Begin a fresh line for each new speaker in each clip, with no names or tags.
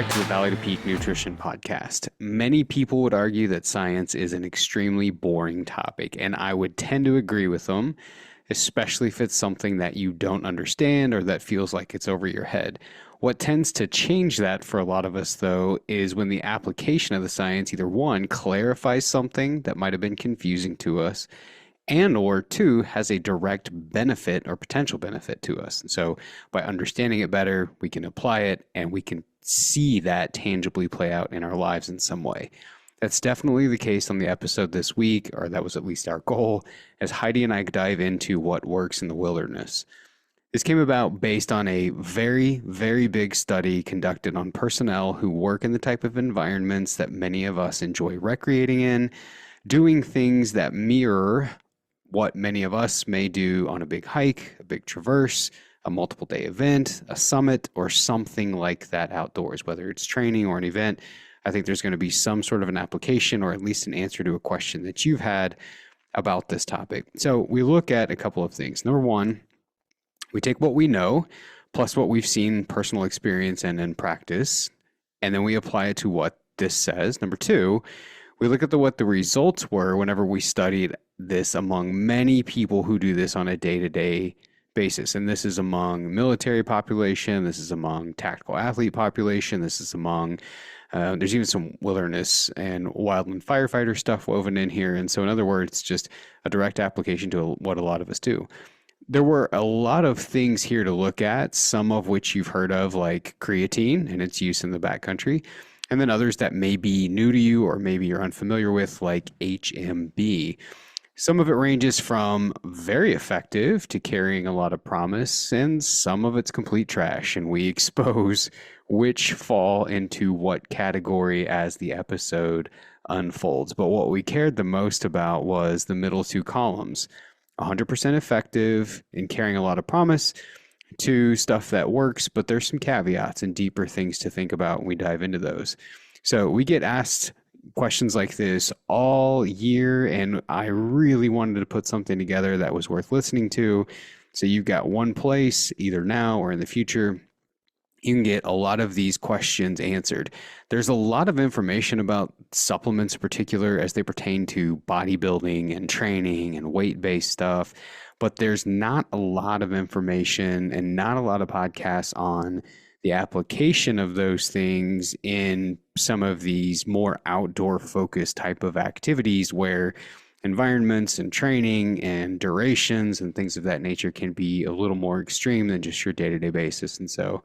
back to the Valley to Peak Nutrition Podcast. Many people would argue that science is an extremely boring topic, and I would tend to agree with them, especially if it's something that you don't understand or that feels like it's over your head. What tends to change that for a lot of us, though, is when the application of the science either one, clarifies something that might have been confusing to us, and or two, has a direct benefit or potential benefit to us. And so by understanding it better, we can apply it and we can see that tangibly play out in our lives in some way. That's definitely the case on the episode this week, or that was at least our goal, as Heidi and I dive into what works in the wilderness. This came about based on a very, very big study conducted on personnel who work in the type of environments that many of us enjoy recreating in, doing things that mirror what many of us may do on a big hike, a big traverse, a multiple day event, a summit, or something like that outdoors, whether it's training or an event. I think there's going to be some sort of an application or at least an answer to a question that you've had about this topic. So we look at a couple of things. Number one, we take what we know plus what we've seen, personal experience, and in practice, and then we apply it to what this says. Number two, we look at what the results were whenever we studied this among many people who do this on a day-to-day basis. And this is among military population, this is among tactical athlete population, this is among, there's even some wilderness and wildland firefighter stuff woven in here. And so in other words, just a direct application to what a lot of us do. There were a lot of things here to look at, some of which you've heard of, like creatine and its use in the backcountry, and then others that may be new to you or maybe you're unfamiliar with, like HMB. Some of it ranges from very effective to carrying a lot of promise, and some of it's complete trash, and we expose which fall into what category as the episode unfolds. But what we cared the most about was the middle two columns. 100% effective in carrying a lot of promise to stuff that works, but there's some caveats and deeper things to think about when we dive into those. So we get asked questions like this all year, and I really wanted to put something together that was worth listening to. So you've got one place, either now or in the future, you can get a lot of these questions answered. There's a lot of information about supplements in particular as they pertain to bodybuilding and training and weight-based stuff, but there's not a lot of information and not a lot of podcasts on the application of those things in some of these more outdoor focused type of activities where environments and training and durations and things of that nature can be a little more extreme than just your day-to-day basis. And so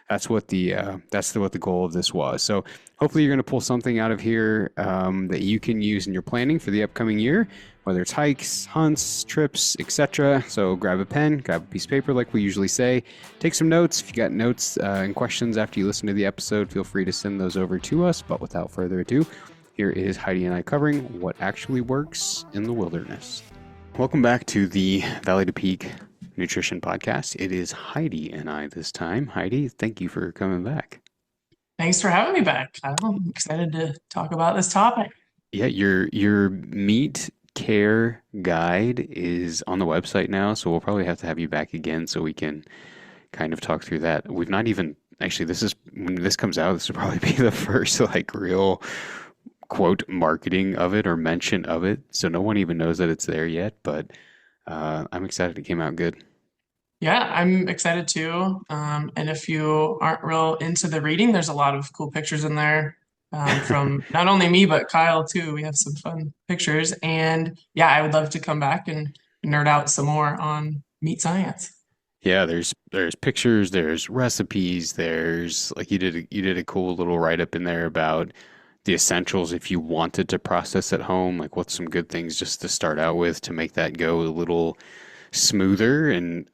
that's what the goal of this was. So hopefully you're going to pull something out of here that you can use in your planning for the upcoming year, whether it's hikes, hunts, trips, etc. So grab a pen, grab a piece of paper like we usually say. Take some notes. If you got notes and questions after you listen to the episode, feel free to send those over to us. But without further ado, here is Heidi and I covering what actually works in the wilderness. Welcome back to the Valley to Peak Nutrition Podcast. It is Heidi and I this time. Heidi, thank you for coming back.
Thanks for having me back. I'm excited to talk about this topic.
Yeah, your meat care guide is on the website now, so we'll probably have to have you back again so we can kind of talk through that. We've not even actually, this is when this comes out, this will probably be the first like real quote marketing of it or mention of it. So no one even knows that it's there yet, but I'm excited it came out good.
Yeah, I'm excited too. And if you aren't real into the reading, there's a lot of cool pictures in there from not only me, but Kyle too. We have some fun pictures. And yeah, I would love to come back and nerd out some more on meat science.
Yeah, there's pictures, there's recipes, there's like you did a cool little write up in there about the essentials if you wanted to process at home, like what's some good things just to start out with to make that go a little smoother. And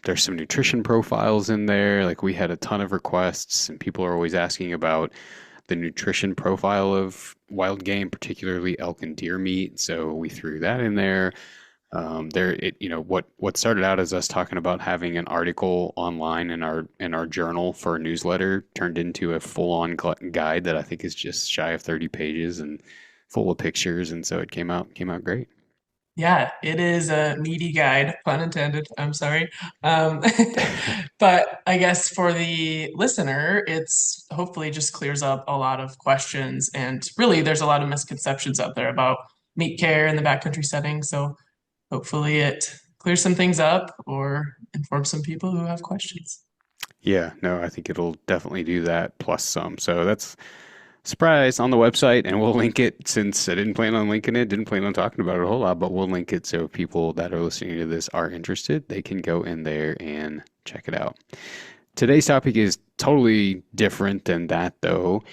there's some nutrition profiles in there. Like we had a ton of requests, and people are always asking about the nutrition profile of wild game, particularly elk and deer meat. So we threw that in there. What started out as us talking about having an article online in our journal for a newsletter turned into a full-on guide that I think is just shy of 30 pages and full of pictures, and so it came out great.
Yeah, it is a meaty guide, pun intended. I'm sorry. Um, but I guess for the listener, it's hopefully just clears up a lot of questions. And really, there's a lot of misconceptions out there about meat care in the backcountry setting. So hopefully, it clears some things up or informs some people who have questions.
Yeah, no, I think it'll definitely do that plus some. So that's surprise on the website, and we'll link it since I didn't plan on linking it, didn't plan on talking about it a whole lot, but we'll link it so people that are listening to this are interested. They can go in there and check it out. Today's topic is totally different than that, though.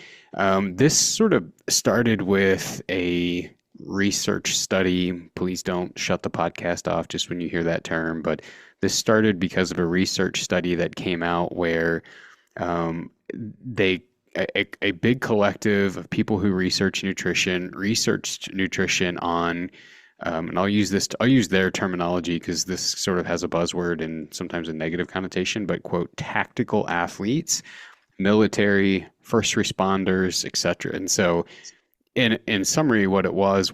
This sort of started with a research study. Please don't shut the podcast off just when you hear that term, but this started because of a research study that came out where they a big collective of people who research nutrition researched nutrition on and I'll use their terminology because this sort of has a buzzword and sometimes a negative connotation, but quote, tactical athletes, military, first responders, etc. And so in summary, what it was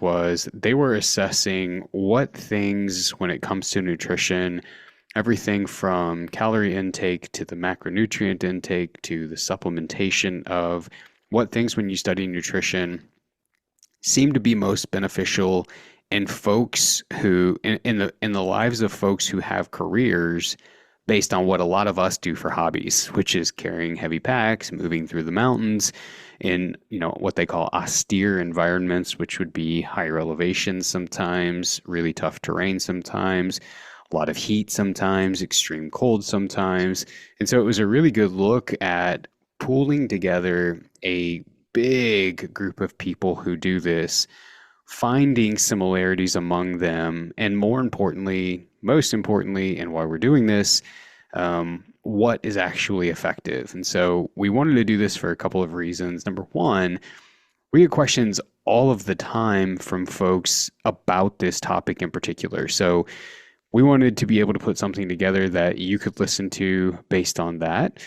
they were assessing what things when it comes to nutrition, everything from calorie intake to the macronutrient intake to the supplementation of what things when you study nutrition seem to be most beneficial in folks who in the lives of folks who have careers based on what a lot of us do for hobbies, which is carrying heavy packs, moving through the mountains in, what they call austere environments, which would be higher elevations sometimes, really tough terrain sometimes, a lot of heat sometimes, extreme cold sometimes. And so it was a really good look at pooling together a big group of people who do this, finding similarities among them, and most importantly, and why we're doing this, what is actually effective. And so we wanted to do this for a couple of reasons. Number one, we get questions all of the time from folks about this topic in particular. So we wanted to be able to put something together that you could listen to based on that.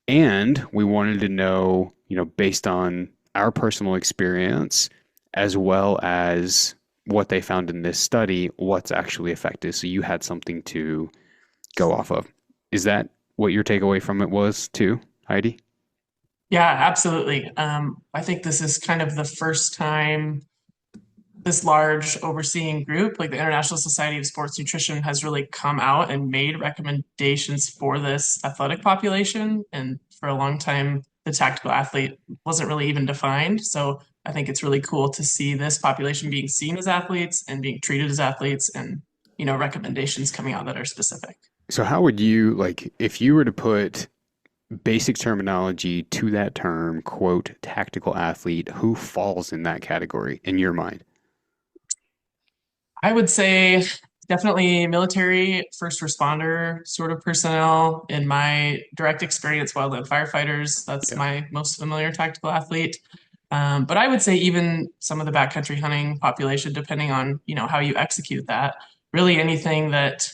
And we wanted to know, based on our personal experience, as well as what they found in this study, what's actually effective. So you had something to go off of. Is that what your takeaway from it was too, Heidi?
Yeah, absolutely. I think this is kind of the first time this large overseeing group, like the International Society of Sports Nutrition, has really come out and made recommendations for this athletic population. And for a long time, the tactical athlete wasn't really even defined. So I think it's really cool to see this population being seen as athletes and being treated as athletes and, recommendations coming out that are specific.
So how would you like if you were to put basic terminology to that term, quote, tactical athlete, who falls in that category in your mind?
I would say definitely military, first responder sort of personnel. In my direct experience, wildland firefighters, that's
Yeah.
my most familiar tactical athlete. But I would say even some of the backcountry hunting population, depending on, how you execute that, really anything that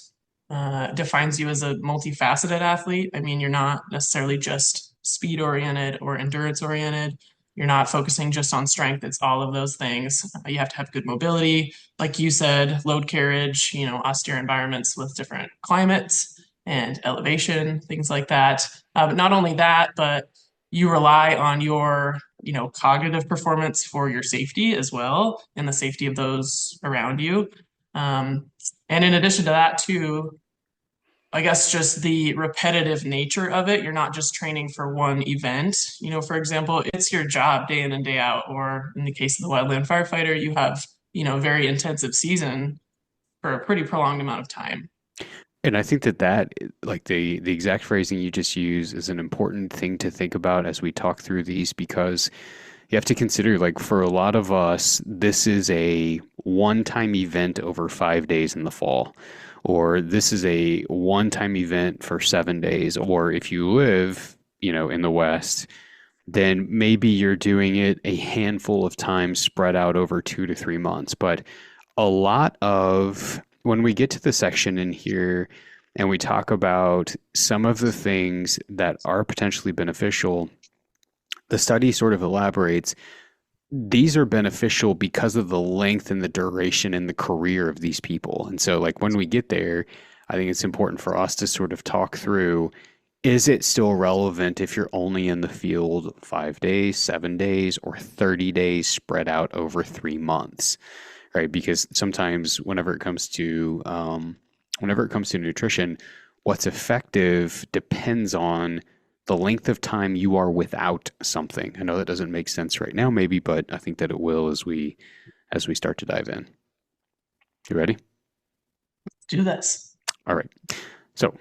defines you as a multifaceted athlete. I mean, you're not necessarily just speed oriented or endurance oriented. You're not focusing just on strength. It's all of those things. You have to have good mobility, like you said, load carriage, austere environments with different climates and elevation, things like that. But not only that, but you rely on your, cognitive performance for your safety as well and the safety of those around you. Um, and in addition to that, too, I guess just the repetitive nature of it. You're not just training for one event. For example, it's your job day in and day out. Or in the case of the wildland firefighter, you have, a very intensive season for a pretty prolonged amount of time.
And I think that like the exact phrasing you just used is an important thing to think about as we talk through these because you have to consider like for a lot of us, this is a one-time event over 5 days in the fall, or this is a one-time event for 7 days, or if you live, in the West, then maybe you're doing it a handful of times spread out over 2 to 3 months. But a lot of when we get to the section in here and we talk about some of the things that are potentially beneficial, the study sort of elaborates these are beneficial because of the length and the duration and the career of these people. And so, like, when we get there, I think it's important for us to sort of talk through, is it still relevant if you're only in the field 5 days, 7 days, or 30 days spread out over 3 months, right? Because sometimes whenever it comes to nutrition, what's effective depends on the length of time you are without something. I know that doesn't make sense right now, maybe, but I think that it will as we start to dive in. You ready?
Do this.
All right. So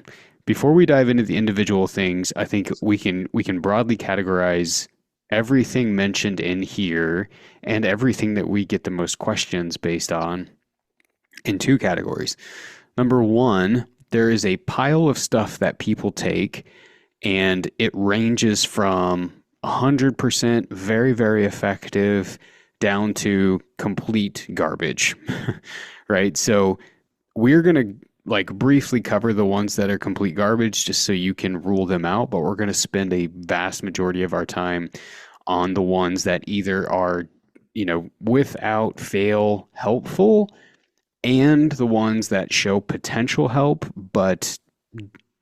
before we dive into the individual things, I think we can broadly categorize everything mentioned in here and everything that we get the most questions based on in two categories. Number one, there is a pile of stuff that people take, and it ranges from 100% very, very effective down to complete garbage, right? So we're going to like briefly cover the ones that are complete garbage just so you can rule them out, but we're going to spend a vast majority of our time on the ones that either are, without fail helpful, and the ones that show potential help, but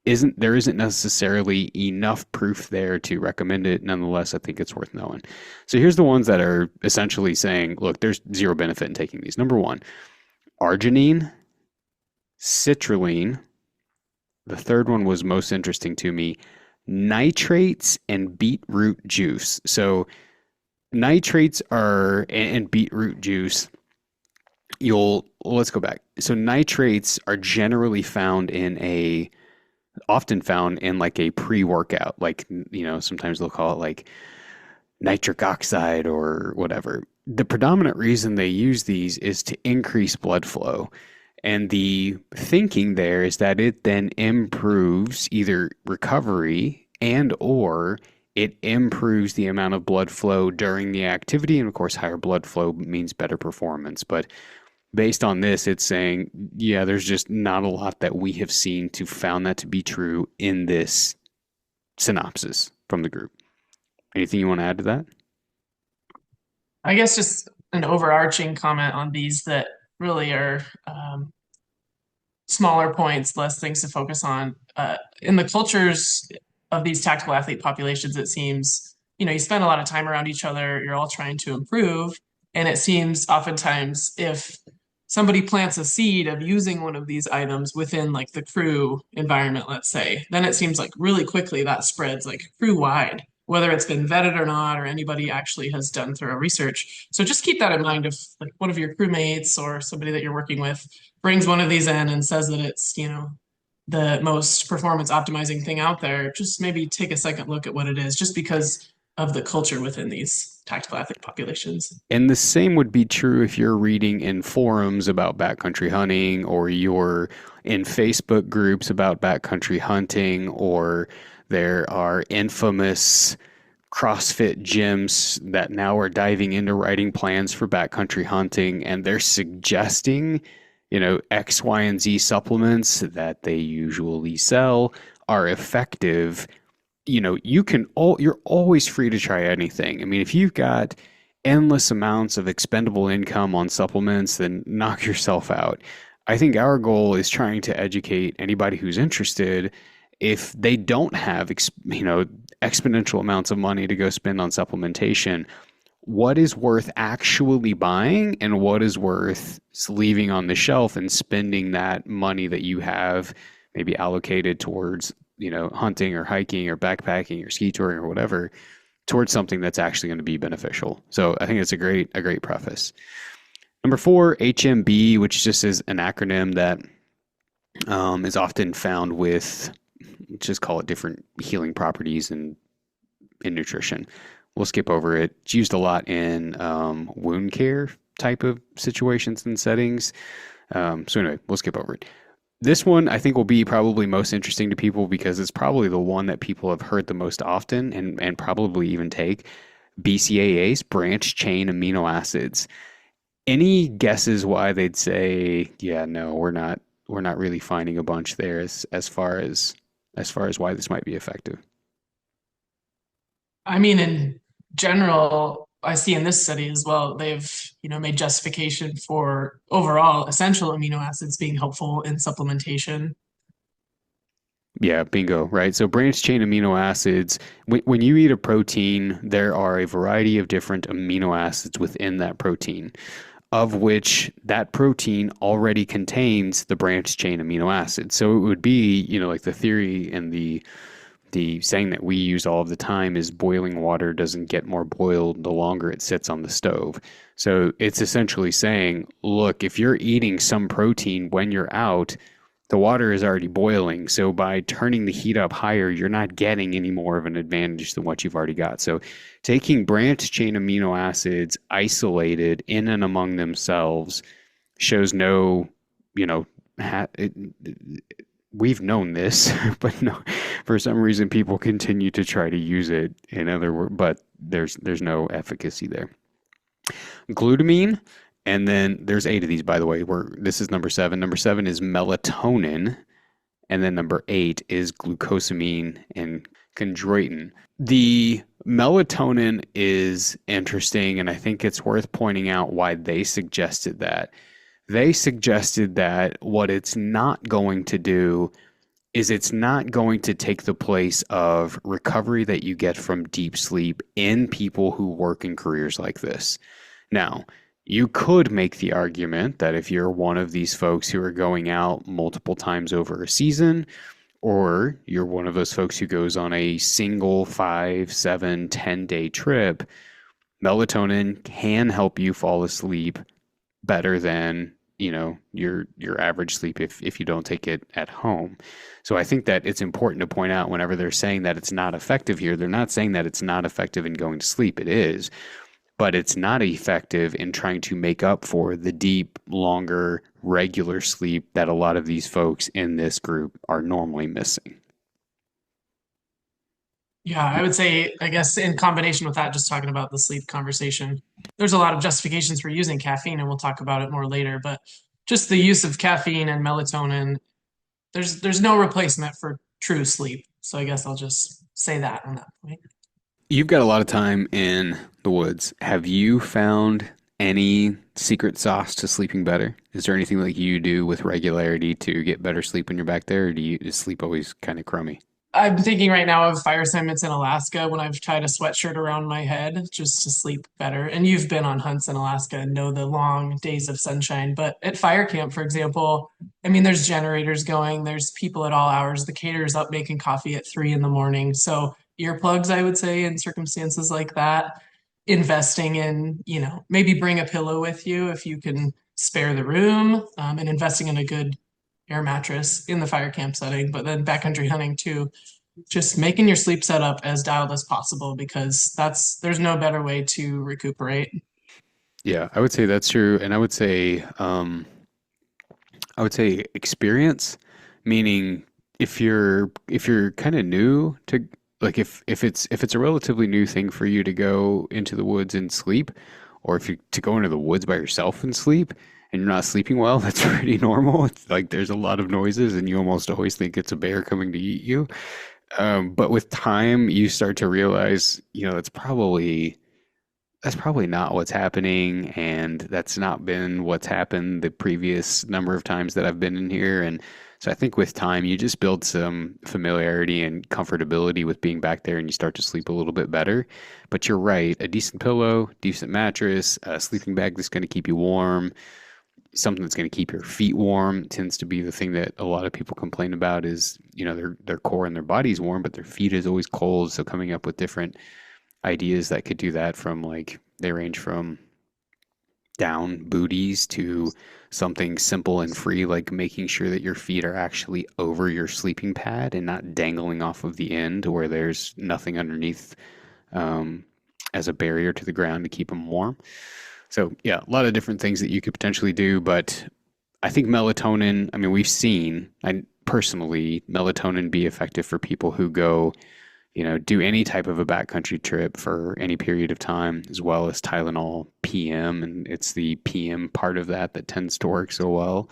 isn't necessarily enough proof there to recommend it. Nonetheless, I think it's worth knowing. So here's the ones that are essentially saying, look, there's zero benefit in taking these. Number one, arginine, citrulline. The third one was most interesting to me, nitrates and beetroot juice. So nitrates are and beetroot juice. Let's go back. So nitrates are generally often found in like a pre-workout, like, sometimes they'll call it like nitric oxide or whatever. The predominant reason they use these is to increase blood flow. And the thinking there is that it then improves either recovery and or it improves the amount of blood flow during the activity. And of course, higher blood flow means better performance. But based on this, it's saying, yeah, there's just not a lot that we have seen to found that to be true in this synopsis from the group. Anything you want to add to that?
I guess just an overarching comment on these that really are smaller points, less things to focus on. In the cultures of these tactical athlete populations, it seems, you spend a lot of time around each other, you're all trying to improve. And it seems oftentimes if somebody plants a seed of using one of these items within like the crew environment, let's say, then it seems like really quickly that spreads like crew wide, whether it's been vetted or not, or anybody actually has done thorough research. So just keep that in mind if like one of your crewmates or somebody that you're working with brings one of these in and says that it's, the most performance optimizing thing out there, just maybe take a second look at what it is, just because of the culture within these tactical athlete populations.
And the same would be true if you're reading in forums about backcountry hunting, or you're in Facebook groups about backcountry hunting, or there are infamous CrossFit gyms that now are diving into writing plans for backcountry hunting, and they're suggesting, X, Y, and Z supplements that they usually sell are effective. You're always free to try anything. I mean, if you've got endless amounts of expendable income on supplements, then knock yourself out. I think our goal is trying to educate anybody who's interested. If they don't have, exponential amounts of money to go spend on supplementation, what is worth actually buying and what is worth leaving on the shelf and spending that money that you have maybe allocated towards, hunting or hiking or backpacking or ski touring or whatever, towards something that's actually going to be beneficial. So I think it's a great preface. Number four, HMB, which just is an acronym that is often found with, let's just call it different healing properties in nutrition. We'll skip over it. It's used a lot in wound care type of situations and settings. So anyway, we'll skip over it. This one I think will be probably most interesting to people because it's probably the one that people have heard the most often and probably even take. BCAAs, branch chain amino acids. Any guesses why they'd say, yeah, no, we're not really finding a bunch there as far as why this might be effective?
I mean, in general, I see in this study as well, they've, made justification for overall essential amino acids being helpful in supplementation.
Yeah, bingo, right? So branched chain amino acids, when you eat a protein, there are a variety of different amino acids within that protein, of which that protein already contains the branched chain amino acids. So it would be, like the theory and the saying that we use all of the time is boiling water doesn't get more boiled the longer it sits on the stove. So it's essentially saying, look, if you're eating some protein when you're out, the water is already boiling. So by turning the heat up higher, you're not getting any more of an advantage than what you've already got. So taking branched chain amino acids isolated in and among themselves shows no, you know, we've known this, but no, for some reason people continue to try to use it. In other words, but there's no efficacy there. Glutamine, and then there's 8 of these, by the way. Where this is number 7. Number 7 is melatonin, and then number 8 is glucosamine and chondroitin. The melatonin is interesting, and I think it's worth pointing out why they suggested that. They suggested that what it's not going to do is it's not going to take the place of recovery that you get from deep sleep in people who work in careers like this. Now, you could make the argument that if you're one of these folks who are going out multiple times over a season, or you're one of those folks who goes on a single 5, 7, 10-day trip, melatonin can help you fall asleep better than your average sleep if you don't take it at home. So I think that it's important to point out whenever they're saying that it's not effective here, they're not saying that it's not effective in going to sleep. It is, but it's not effective in trying to make up for the deep, longer, regular sleep that a lot of these folks in this group are normally missing.
Yeah, I would say, I guess in combination with that, just talking about the sleep conversation, there's a lot of justifications for using caffeine, and we'll talk about it more later. But just the use of caffeine and melatonin, there's no replacement for true sleep. So I guess I'll just say that on that point.
You've got a lot of time in the woods. Have you found any secret sauce to sleeping better? Is there anything like you do with regularity to get better sleep when you're back there, or is sleep always kind of crummy?
I'm thinking right now of fire assignments in Alaska when I've tied a sweatshirt around my head just to sleep better. And you've been on hunts in Alaska and know the long days of sunshine. But at fire camp, for example, I mean, there's generators going, there's people at all hours. The caterer's up making coffee at 3 in the morning. So earplugs, I would say, in circumstances like that, investing in, maybe bring a pillow with you if you can spare the room, and investing in a good air mattress in the fire camp setting, but then backcountry hunting too, just making your sleep setup as dialed as possible because there's no better way to recuperate.
Yeah, I would say that's true, and I would say experience, meaning if you're kind of new to like if it's a relatively new thing for you to go into the woods and sleep, or if you to go into the woods by yourself and sleep and you're not sleeping well, that's pretty normal. It's like there's a lot of noises and you almost always think it's a bear coming to eat you. But with time, you start to realize, that's probably not what's happening, and that's not been what's happened the previous number of times that I've been in here. And so I think with time, you just build some familiarity and comfortability with being back there, and you start to sleep a little bit better. But you're right, a decent pillow, decent mattress, a sleeping bag that's going to keep you warm, something that's going to keep your feet warm tends to be the thing that a lot of people complain about is, their core and their body's warm, but their feet is always cold. So coming up with different ideas that could do that from like they range from down booties to something simple and free, like making sure that your feet are actually over your sleeping pad and not dangling off of the end where there's nothing underneath um, as a barrier to the ground to keep them warm. So yeah, a lot of different things that you could potentially do, but I think melatonin, I mean, we've seen, I personally, melatonin be effective for people who go, do any type of a backcountry trip for any period of time, as well as Tylenol PM. And it's the PM part of that that tends to work so well.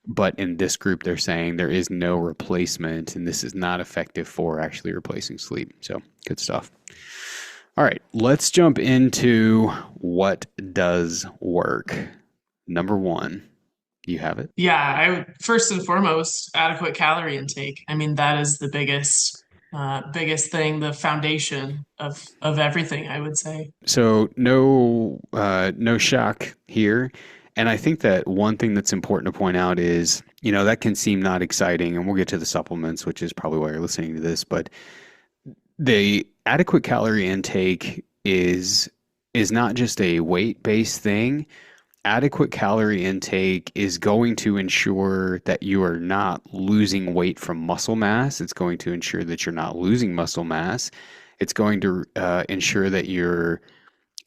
But in this group, they're saying there is no replacement, and this is not effective for actually replacing sleep. So good stuff. All right, let's jump into what does work. Number one, you have it.
Yeah, I would first and foremost, adequate calorie intake. I mean, that is the biggest thing, the foundation of everything, I would say.
So no shock here. And I think that one thing that's important to point out is, that can seem not exciting, and we'll get to the supplements, which is probably why you're listening to this, but the adequate calorie intake is not just a weight-based thing. Adequate calorie intake is going to ensure that you are not losing weight from muscle mass. It's going to ensure that you're not losing muscle mass. It's going to ensure that your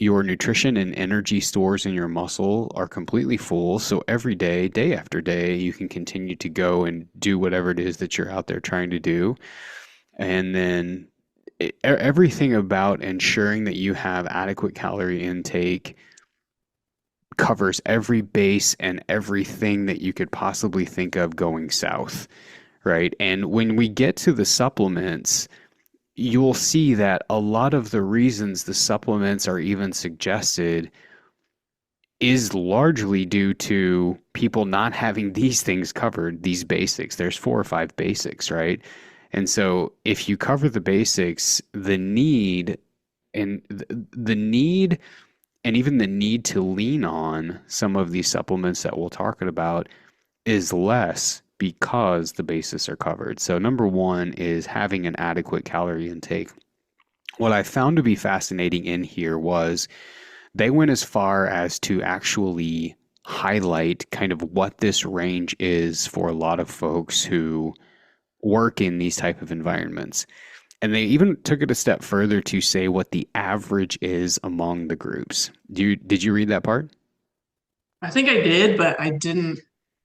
nutrition and energy stores in your muscle are completely full. So every day, day after day, you can continue to go and do whatever it is that you're out there trying to do. And then everything about ensuring that you have adequate calorie intake covers every base and everything that you could possibly think of going south, right? And when we get to the supplements, you'll see that a lot of the reasons the supplements are even suggested is largely due to people not having these things covered, these basics. There's four or five basics, right? And so if you cover the basics, and the need and even the need to lean on some of these supplements that we'll talk about is less because the basics are covered. So number one is having an adequate calorie intake. What I found to be fascinating in here was they went as far as to actually highlight kind of what this range is for a lot of folks who work in these type of environments. And they even took it a step further to say what the average is among the groups. Did you read that part?
I think I did, but I didn't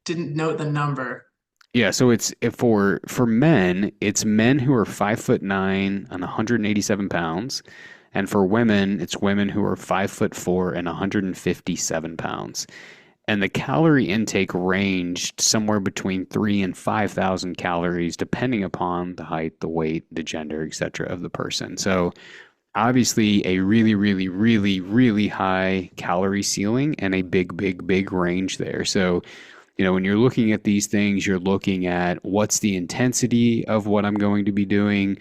note the number.
Yeah, so for men, it's men who are 5'9" and 187 pounds, and for women, it's women who are 5'4" and 157 pounds. And the calorie intake ranged somewhere between 3 and 5,000 calories, depending upon the height, the weight, the gender, etc. of the person. So obviously a really, really, really, really high calorie ceiling and a big, big, big range there. So, when you're looking at these things, you're looking at what's the intensity of what I'm going to be doing,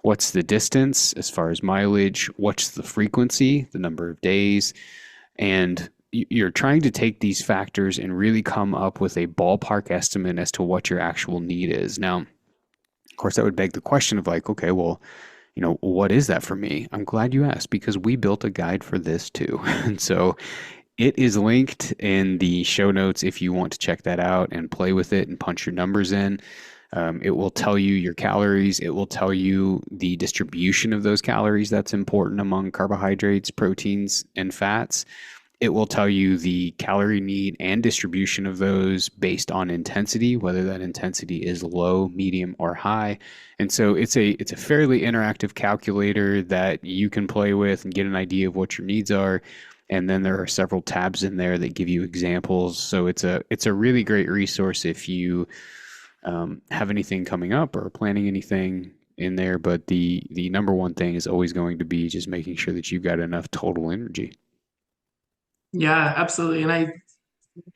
what's the distance as far as mileage, what's the frequency, the number of days, and you're trying to take these factors and really come up with a ballpark estimate as to what your actual need is. Now, of course, that would beg the question of like, okay, well, what is that for me? I'm glad you asked because we built a guide for this too. And so it is linked in the show notes if you want to check that out and play with it and punch your numbers in. It will tell you your calories. It will tell you the distribution of those calories that's important among carbohydrates, proteins, and fats. It will tell you the calorie need and distribution of those based on intensity, whether that intensity is low, medium, or high. And so it's a fairly interactive calculator that you can play with and get an idea of what your needs are. And then there are several tabs in there that give you examples. So it's a really great resource if you have anything coming up or planning anything in there. But the number one thing is always going to be just making sure that you've got enough total energy.
Yeah, absolutely. And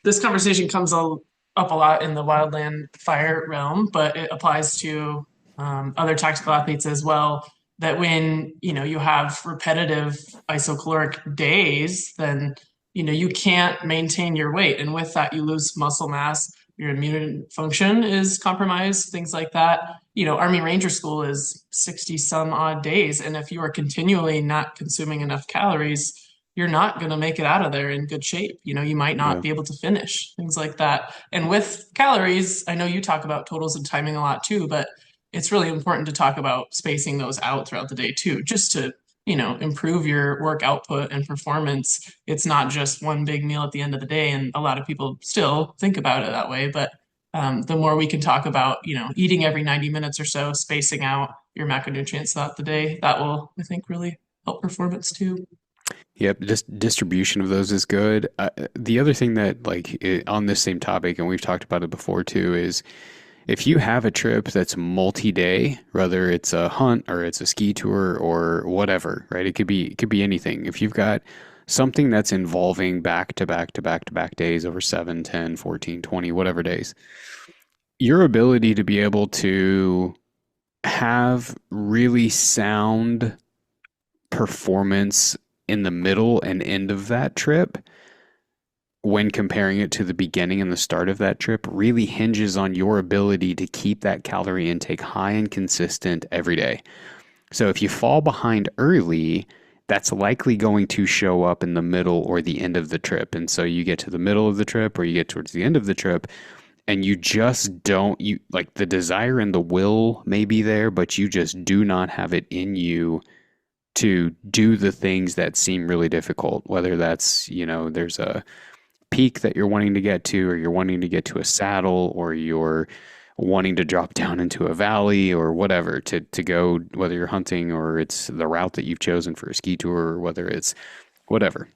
this conversation comes up a lot in the wildland fire realm, but it applies to other tactical athletes as well. That when you have repetitive isocaloric days, then you can't maintain your weight, and with that, you lose muscle mass. Your immune function is compromised, things like that. Army Ranger School is 60 some odd days, and if you are continually not consuming enough calories, you're not going to make it out of there in good shape. You might not
Yeah.
be able to finish, things like that. And with calories, I know you talk about totals and timing a lot too, but it's really important to talk about spacing those out throughout the day too, just to, improve your work output and performance. It's not just one big meal at the end of the day. And a lot of people still think about it that way. But the more we can talk about, eating every 90 minutes or so, spacing out your macronutrients throughout the day, that will, I think, really help performance too.
Yep, just distribution of those is good. The other thing that, like, on this same topic, and we've talked about it before too, is If you have a trip that's multi-day, whether it's a hunt or it's a ski tour or whatever, right? It could be anything. If you've got something that's involving back to back to back to back days over 7, 10, 14, 20, whatever days, your ability to be able to have really sound performance in the middle and end of that trip when comparing it to the beginning and the start of that trip really hinges on your ability to keep that calorie intake high and consistent every day. So if you fall behind early, that's likely going to show up in the middle or the end of the trip. And so you get to the middle of the trip or you get towards the end of the trip and you just don't, you like the desire and the will may be there, but you just do not have it in you to do the things that seem really difficult, whether that's, there's a peak that you're wanting to get to, or you're wanting to get to a saddle, or you're wanting to drop down into a valley or whatever to go, whether you're hunting or it's the route that you've chosen for a ski tour or whether it's whatever.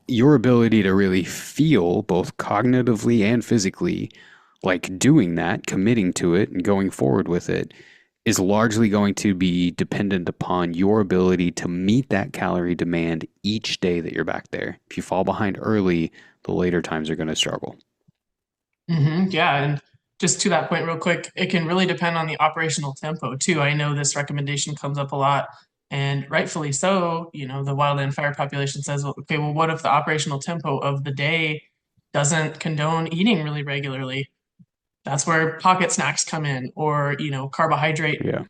Your ability to really feel both cognitively and physically like doing that, committing to it and going forward with it is largely going to be dependent upon your ability to meet that calorie demand each day that you're back there. If you fall behind early, the later times are going to struggle.
Yeah, and just to that point, real quick, it can really depend on the operational tempo too. I know this recommendation comes up a lot, and rightfully so. The wildland fire population says, well, okay, well, what if the operational tempo of the day doesn't condone eating really regularly? That's where pocket snacks come in, or carbohydrate
Yeah.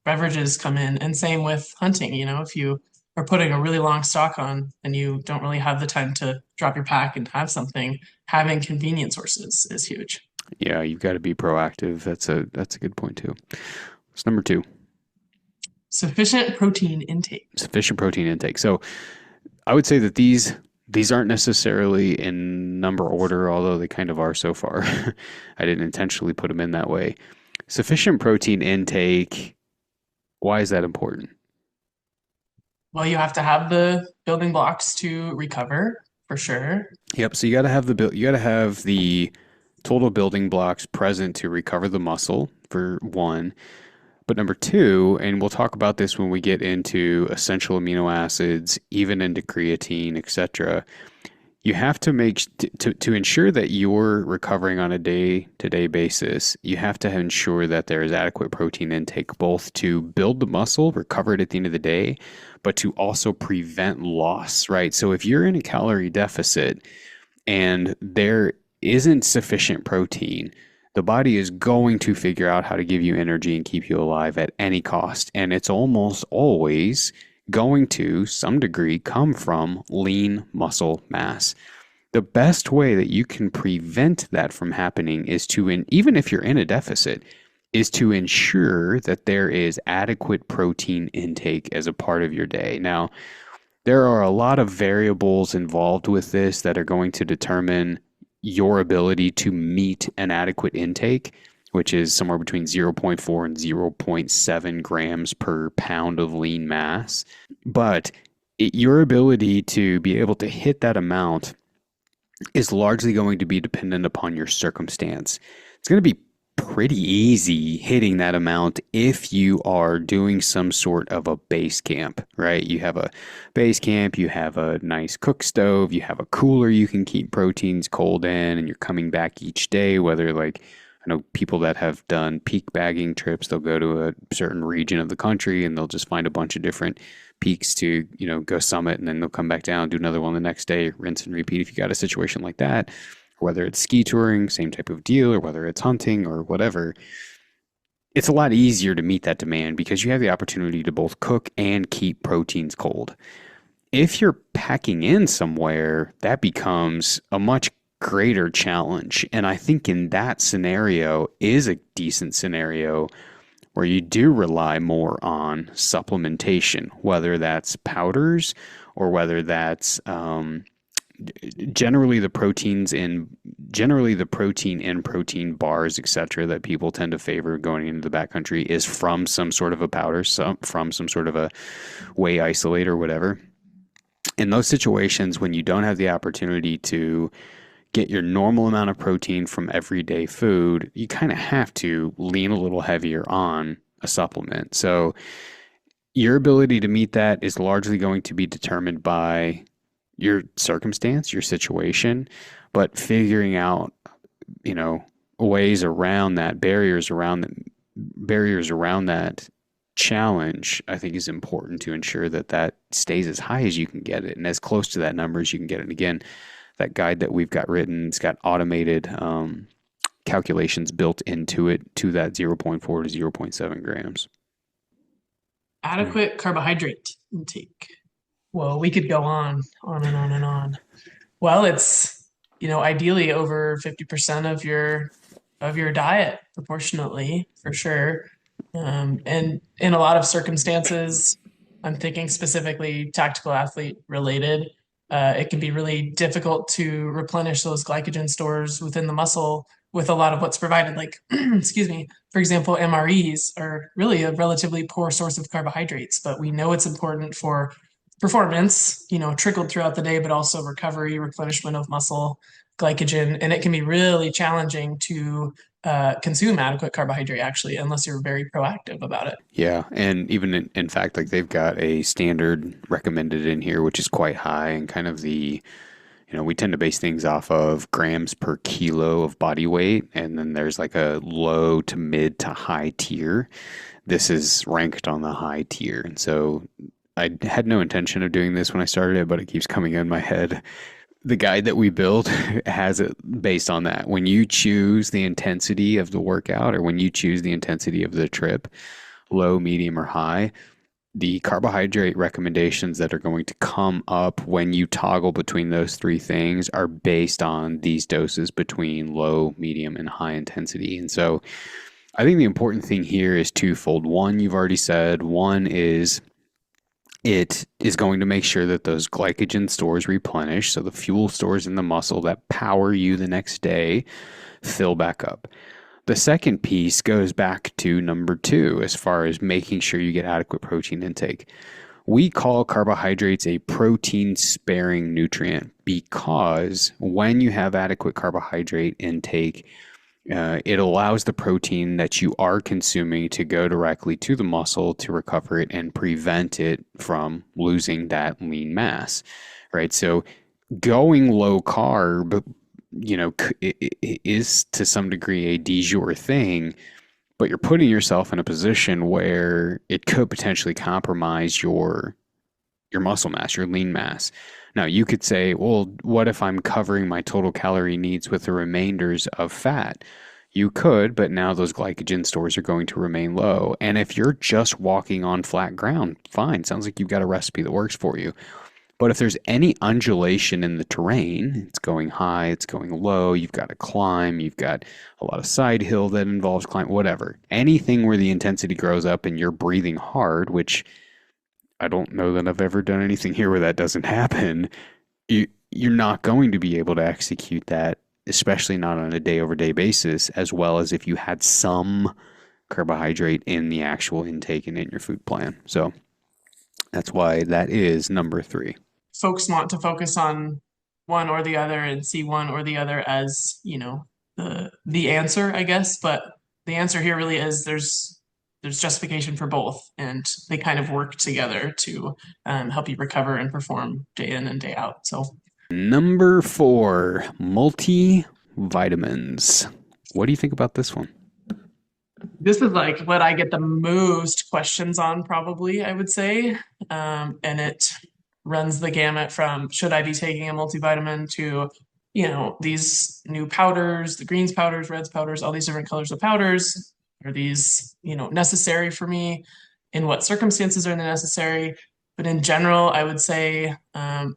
beverages come in, and same with hunting. If you are putting a really long stock on and you don't really have the time to drop your pack and have something, having convenient sources is huge.
Yeah, you've got to be proactive. That's a good point too. It's number 2,
Sufficient protein intake.
sufficient protein intake. So I would say that these aren't necessarily in number order, although they kind of are so far. I didn't intentionally put them in that way. Sufficient protein intake. Why is that important?
Well, you have to have the building blocks to recover for sure.
Yep. So you got to have the total building blocks present to recover the muscle for one. But number two, and we'll talk about this when we get into essential amino acids, even into creatine, etc. You have to to ensure that you're recovering on a day-to-day basis. You have to ensure that there is adequate protein intake, both to build the muscle, recover it at the end of the day, but to also prevent loss, right? So if you're in a calorie deficit and there isn't sufficient protein, the body is going to figure out how to give you energy and keep you alive at any cost. And it's almost always going to some degree come from lean muscle mass. The best way that you can prevent that from happening is even if you're in a deficit, is to ensure that there is adequate protein intake as a part of your day. Now, there are a lot of variables involved with this that are going to determine your ability to meet an adequate intake, which is somewhere between zero point 0.4 and 0.7 grams per pound of lean mass. But your ability to be able to hit that amount is largely going to be dependent upon your circumstance. It's going to be pretty easy hitting that amount if you are doing some sort of a base camp, right? You have a base camp, you have a nice cook stove, you have a cooler you can keep proteins cold in, and you're coming back each day, whether like I know people that have done peak bagging trips, they'll go to a certain region of the country and they'll just find a bunch of different peaks to, go summit, and then they'll come back down, do another one the next day, rinse and repeat if you got a situation like that. Whether it's ski touring, same type of deal, or whether it's hunting or whatever, it's a lot easier to meet that demand because you have the opportunity to both cook and keep proteins cold. If you're packing in somewhere, that becomes a much greater challenge. And I think in that scenario is a decent scenario where you do rely more on supplementation, whether that's powders or whether that's generally the protein in protein bars, etc., that people tend to favor going into the backcountry is from some sort of a powder, from some sort of a whey isolate or whatever. In those situations, when you don't have the opportunity to get your normal amount of protein from everyday food, you kind of have to lean a little heavier on a supplement. So your ability to meet that is largely going to be determined by your circumstance, your situation, but figuring out, you know, ways around that, barriers around that challenge, I think is important to ensure that that stays as high as you can get it and as close to that number as you can get it. And again, that guide that we've got written, it's got automated calculations built into it to that zero point 0.4 to zero point 0.7 grams. Right.
Adequate carbohydrate intake. Well, we could go on and on and on. Well, it's, ideally over 50% of your diet proportionately, for sure. And in a lot of circumstances, I'm thinking specifically tactical athlete related, it can be really difficult to replenish those glycogen stores within the muscle with a lot of what's provided. Like, excuse me, for example, MREs are really a relatively poor source of carbohydrates, but we know it's important for performance, trickled throughout the day, but also recovery, replenishment of muscle glycogen. And it can be really challenging to consume adequate carbohydrate actually, unless you're very proactive about it.
Yeah, and even in fact, like they've got a standard recommended in here, which is quite high, and kind of we tend to base things off of grams per kilo of body weight, and then there's like a low to mid to high tier. This is ranked on the high tier, and so I had no intention of doing this when I started it, but it keeps coming in my head. The guide that we build has it based on that. When you choose the intensity of the workout or when you choose the intensity of the trip, low, medium, or high, the carbohydrate recommendations that are going to come up when you toggle between those three things are based on these doses between low, medium, and high intensity. And so I think the important thing here is twofold. One, you've already said, one is it is going to make sure that those glycogen stores replenish. So the fuel stores in the muscle that power you the next day fill back up. The second piece goes back to number two, as far as making sure you get adequate protein intake. We call carbohydrates a protein sparing nutrient because when you have adequate carbohydrate intake, it allows the protein that you are consuming to go directly to the muscle to recover it and prevent it from losing that lean mass, right? So going low carb, it is to some degree a de jour thing, but you're putting yourself in a position where it could potentially compromise your muscle mass, your lean mass. Now, you could say, well, what if I'm covering my total calorie needs with the remainders of fat? You could, but now those glycogen stores are going to remain low. And if you're just walking on flat ground, fine. Sounds like you've got a recipe that works for you. But if there's any undulation in the terrain, it's going high, it's going low, you've got to climb, you've got a lot of side hill that involves climb, whatever. Anything where the intensity grows up and you're breathing hard, which I don't know that I've ever done anything here where that doesn't happen, you're not going to be able to execute that, especially not on a day over day basis, as well as if you had some carbohydrate in the actual intake and in your food plan. So that's why that is number three.
Folks want to focus on one or the other and see one or the other as, the answer, I guess. But the answer here really is there's justification for both, and they kind of work together to help you recover and perform day in and day out. So
number four, multivitamins. What do you think about this one?
this is like what I get the most questions on, probably, I would say. And it runs the gamut from should I be taking a multivitamin to, these new powders, the greens powders, reds powders, all these different colors of powders. Are these, necessary for me? In what circumstances are they necessary? But in general, I would say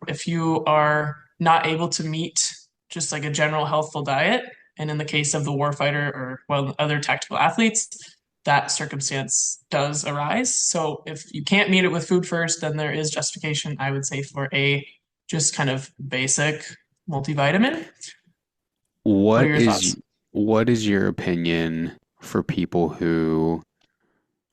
if you are not able to meet just like a general healthful diet, and in the case of the warfighter or other tactical athletes, that circumstance does arise. So if you can't meet it with food first, then there is justification, I would say, for a just kind of basic multivitamin. What are
What
your
is
thoughts?
what is your opinion for people who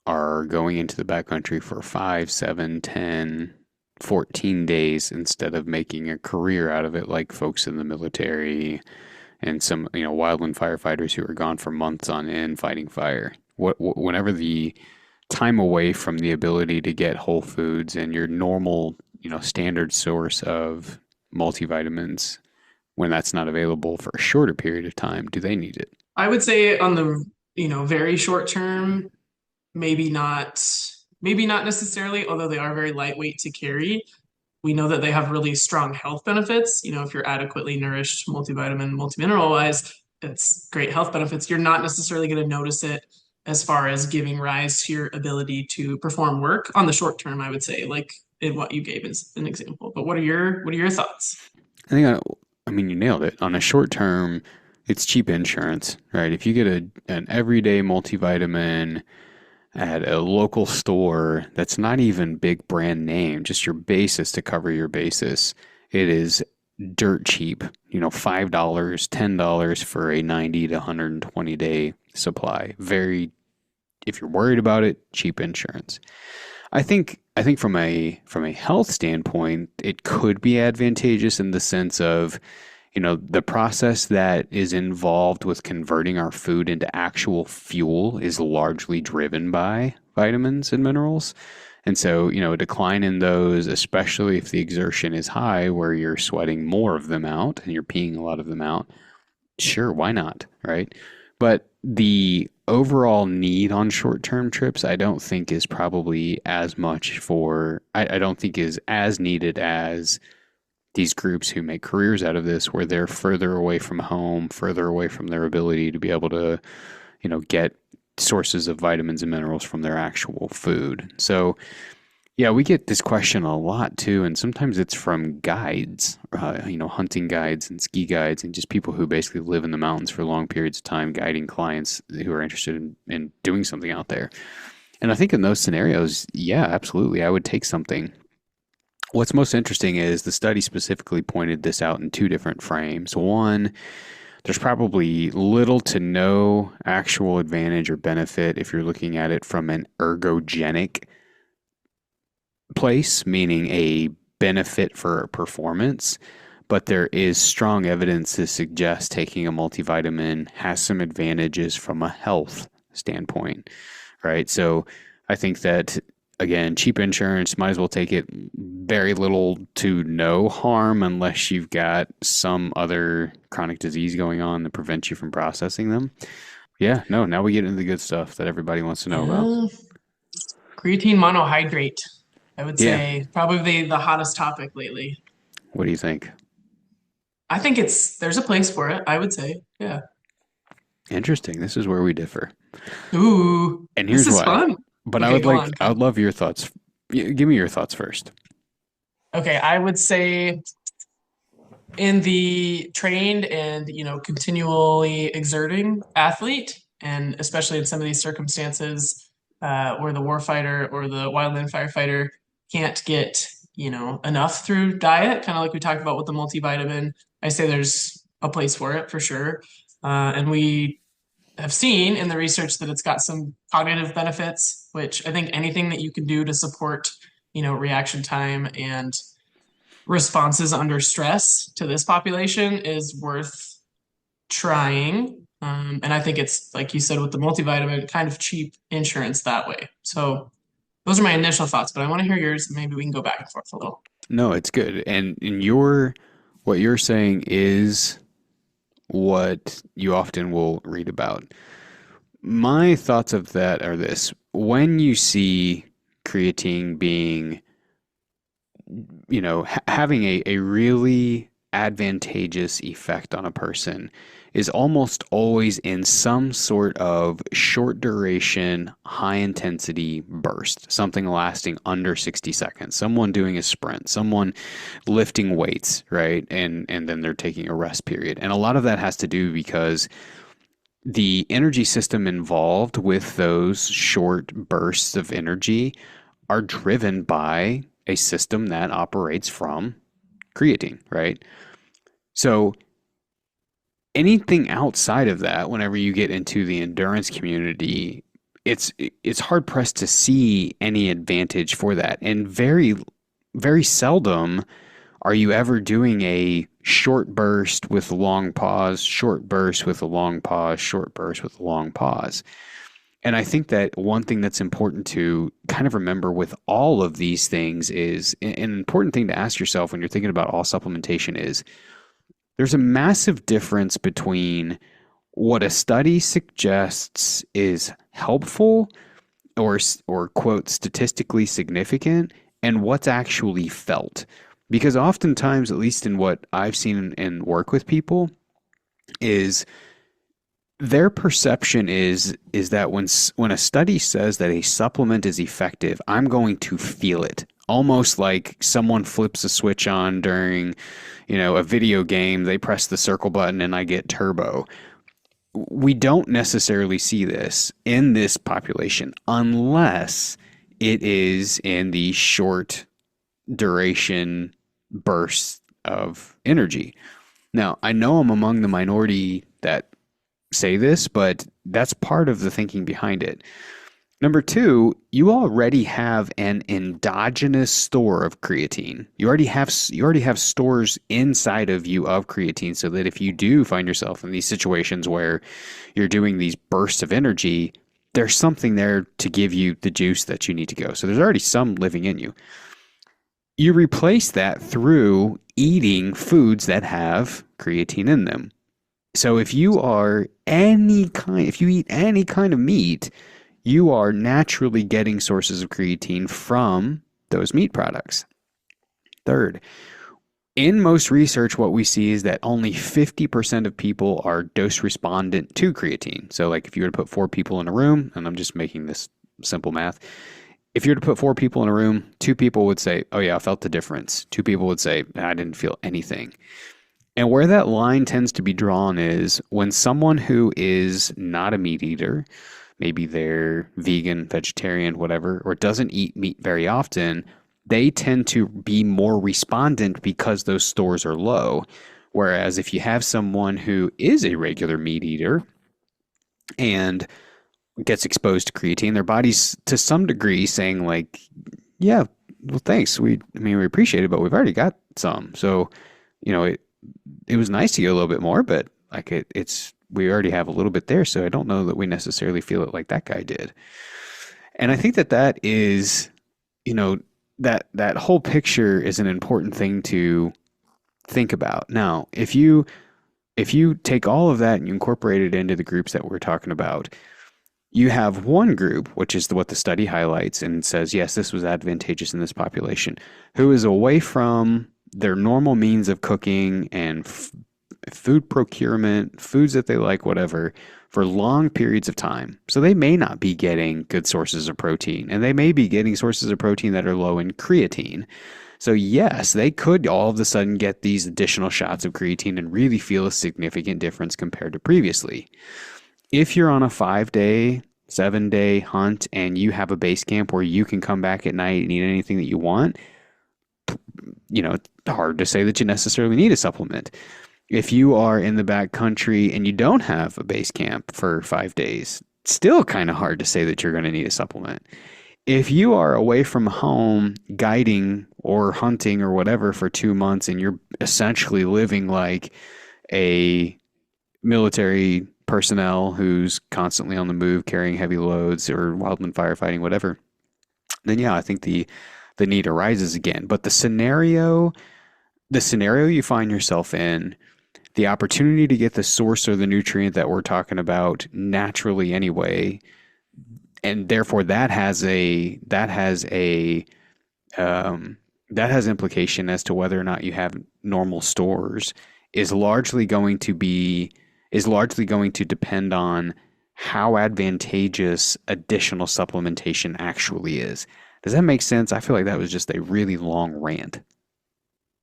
are going into the backcountry for 5, 7, 10? 14 days instead of making a career out of it, like folks in the military and some, wildland firefighters who are gone for months on end fighting fire. Whenever the time away from the ability to get whole foods and your normal, standard source of multivitamins, when that's not available for a shorter period of time, do they need it?
I would say on the, very short term, maybe not, maybe not necessarily, although they are very lightweight to carry. We know that they have really strong health benefits. If you're adequately nourished, multivitamin, multimineral wise, it's great health benefits. You're not necessarily going to notice it as far as giving rise to your ability to perform work on the short term, I would say, like in what you gave as an example. But what are your thoughts?
I think I mean you nailed it. On a short term, it's cheap insurance, right? If you get an everyday multivitamin at a local store that's not even big brand name, just your basis to cover your basis, it is dirt cheap. $5, $10 for a 90 to 120-day supply. Very, if you're worried about it, cheap insurance. I think from a health standpoint, it could be advantageous in the sense of, the process that is involved with converting our food into actual fuel is largely driven by vitamins and minerals. And so, a decline in those, especially if the exertion is high, where you're sweating more of them out and you're peeing a lot of them out, sure, why not? Right. But the overall need on short term trips, I don't think is probably as much I don't think is as needed as these groups who make careers out of this, where they're further away from home, further away from their ability to be able to, get sources of vitamins and minerals from their actual food. So, yeah, we get this question a lot too, and sometimes it's from guides, hunting guides and ski guides, and just people who basically live in the mountains for long periods of time, guiding clients who are interested in doing something out there. And I think in those scenarios, yeah, absolutely, I would take something. What's most interesting is the study specifically pointed this out in two different frames. One, there's probably little to no actual advantage or benefit if you're looking at it from an ergogenic place, meaning a benefit for performance, but there is strong evidence to suggest taking a multivitamin has some advantages from a health standpoint, right? So I think that, again, cheap insurance, might as well take it. Very little to no harm unless you've got some other chronic disease going on that prevents you from processing them. Yeah, no, now we get into the good stuff that everybody wants to know about.
Uh, Creatine monohydrate, I would
Yeah,
say probably the hottest topic lately.
what do you think?
I think there's a place for it, I would say. Yeah.
Interesting. This is where we differ.
Ooh,
And
this
here's
is
why.
fun.
But
Okay, go on,
I
Kyle.
would love your thoughts. Give me your thoughts first.
Okay, I would say in the trained and continually exerting athlete, and especially in some of these circumstances where the warfighter or the wildland firefighter can't get enough through diet, kind of like we talked about with the multivitamin. I say there's a place for it for sure, and we have seen in the research that it's got some cognitive benefits, which I think anything that you can do to support reaction time and responses under stress to this population is worth trying. And I think it's, like you said, with the multivitamin, kind of cheap insurance that way. So those are my initial thoughts, but I want to hear yours. Maybe we can go back and forth a little.
No, it's good. And what you're saying is what you often will read about. My thoughts of that are this. When you see creatine being, having a really advantageous effect on a person is almost always in some sort of short duration, high intensity burst, something lasting under 60 seconds. Someone doing a sprint, someone lifting weights, right? And then they're taking a rest period. And a lot of that has to do because the energy system involved with those short bursts of energy are driven by a system that operates from creatine, right? So anything outside of that, whenever you get into the endurance community, it's hard pressed to see any advantage for that. And very very seldom are you ever doing a short burst with a long pause, short burst with a long pause, short burst with a long pause. And I think that one thing that's important to kind of remember with all of these things is an important thing to ask yourself when you're thinking about all supplementation is there's a massive difference between what a study suggests is helpful or quote statistically significant and what's actually felt. Because oftentimes, at least in what I've seen and work with people, is their perception is that when a study says that a supplement is effective, I'm going to feel it. Almost like someone flips a switch on during, a video game, they press the circle button and I get turbo. We don't necessarily see this in this population unless it is in the short duration bursts of energy. Now, I know I'm among the minority that say this, but that's part of the thinking behind it. Number two, you already have an endogenous store of creatine. You already have stores inside of you of creatine so that if you do find yourself in these situations where you're doing these bursts of energy, there's something there to give you the juice that you need to go. So there's already some living in you. You replace that through eating foods that have creatine in them. So if you eat any kind of meat, you are naturally getting sources of creatine from those meat products. Third, in most research, what we see is that only 50% of people are dose respondent to creatine. So, like if you were to put four people in a room, and I'm just making this simple math, if you were to put four people in a room, two people would say, oh, yeah, I felt the difference. Two people would say, I didn't feel anything. And where that line tends to be drawn is when someone who is not a meat eater, maybe they're vegan, vegetarian, whatever, or doesn't eat meat very often, they tend to be more respondent because those stores are low. Whereas if you have someone who is a regular meat eater and gets exposed to creatine, their body's to some degree saying like, yeah, well, thanks. We appreciate it, but we've already got some. So, it was nice to get a little bit more, but like it's we already have a little bit there, so I don't know that we necessarily feel it like that guy did. And I think that is, that whole picture is an important thing to think about. Now, if you take all of that and you incorporate it into the groups that we're talking about, you have one group, which is what the study highlights and says, yes, this was advantageous in this population, who is away from their normal means of cooking and food procurement, foods that they like, whatever, for long periods of time. So they may not be getting good sources of protein, and they may be getting sources of protein that are low in creatine. So yes, they could all of a sudden get these additional shots of creatine and really feel a significant difference compared to previously. If you're on a 5-day, 7-day hunt and you have a base camp where you can come back at night and eat anything that you want, it's hard to say that you necessarily need a supplement. If you are in the backcountry and you don't have a base camp for 5 days, it's still kind of hard to say that you're going to need a supplement. If you are away from home guiding or hunting or whatever for 2 months and you're essentially living like a military personnel who's constantly on the move carrying heavy loads or wildland firefighting, whatever, then yeah, I think the need arises again. But the scenario you find yourself in, the opportunity to get the source or the nutrient that we're talking about naturally anyway, and therefore that has implication as to whether or not you have normal stores is largely going to depend on how advantageous additional supplementation actually is. Does that make sense? I feel like that was just a really long rant.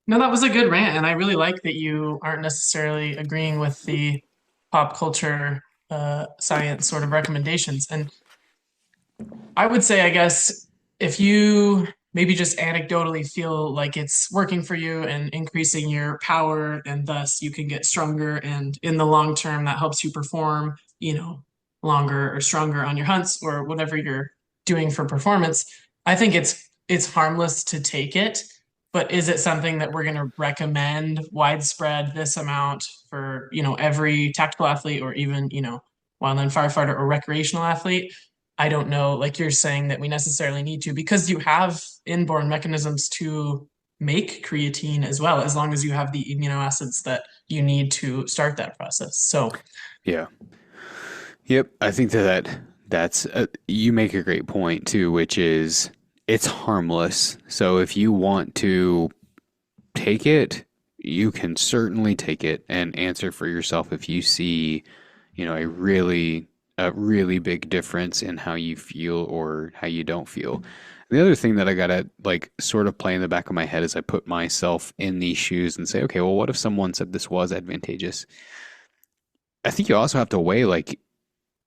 No, that was a good rant, and I really like that you aren't necessarily agreeing with the pop culture science sort of recommendations. And I would say, I guess, if you maybe just anecdotally feel like it's working for you and increasing your power, and thus you can get stronger, and in the long term, that helps you perform, longer or stronger on your hunts or whatever you're doing for performance. I think it's harmless to take it. but is it something that we're going to recommend widespread this amount for, every tactical athlete or even, wildland firefighter or recreational athlete? I don't know, like you're saying that we necessarily need to because you have inborn mechanisms to make creatine as well, as long as you have the amino acids that you need to start that process. So,
Yeah. Yep. I think that's you make a great point too, which is it's harmless. So if you want to take it, you can certainly take it and answer for yourself if you see, a really big difference in how you feel or how you don't feel. The other thing that I gotta like sort of play in the back of my head is I put myself in these shoes and say, okay, well, what if someone said this was advantageous? I think you also have to weigh like,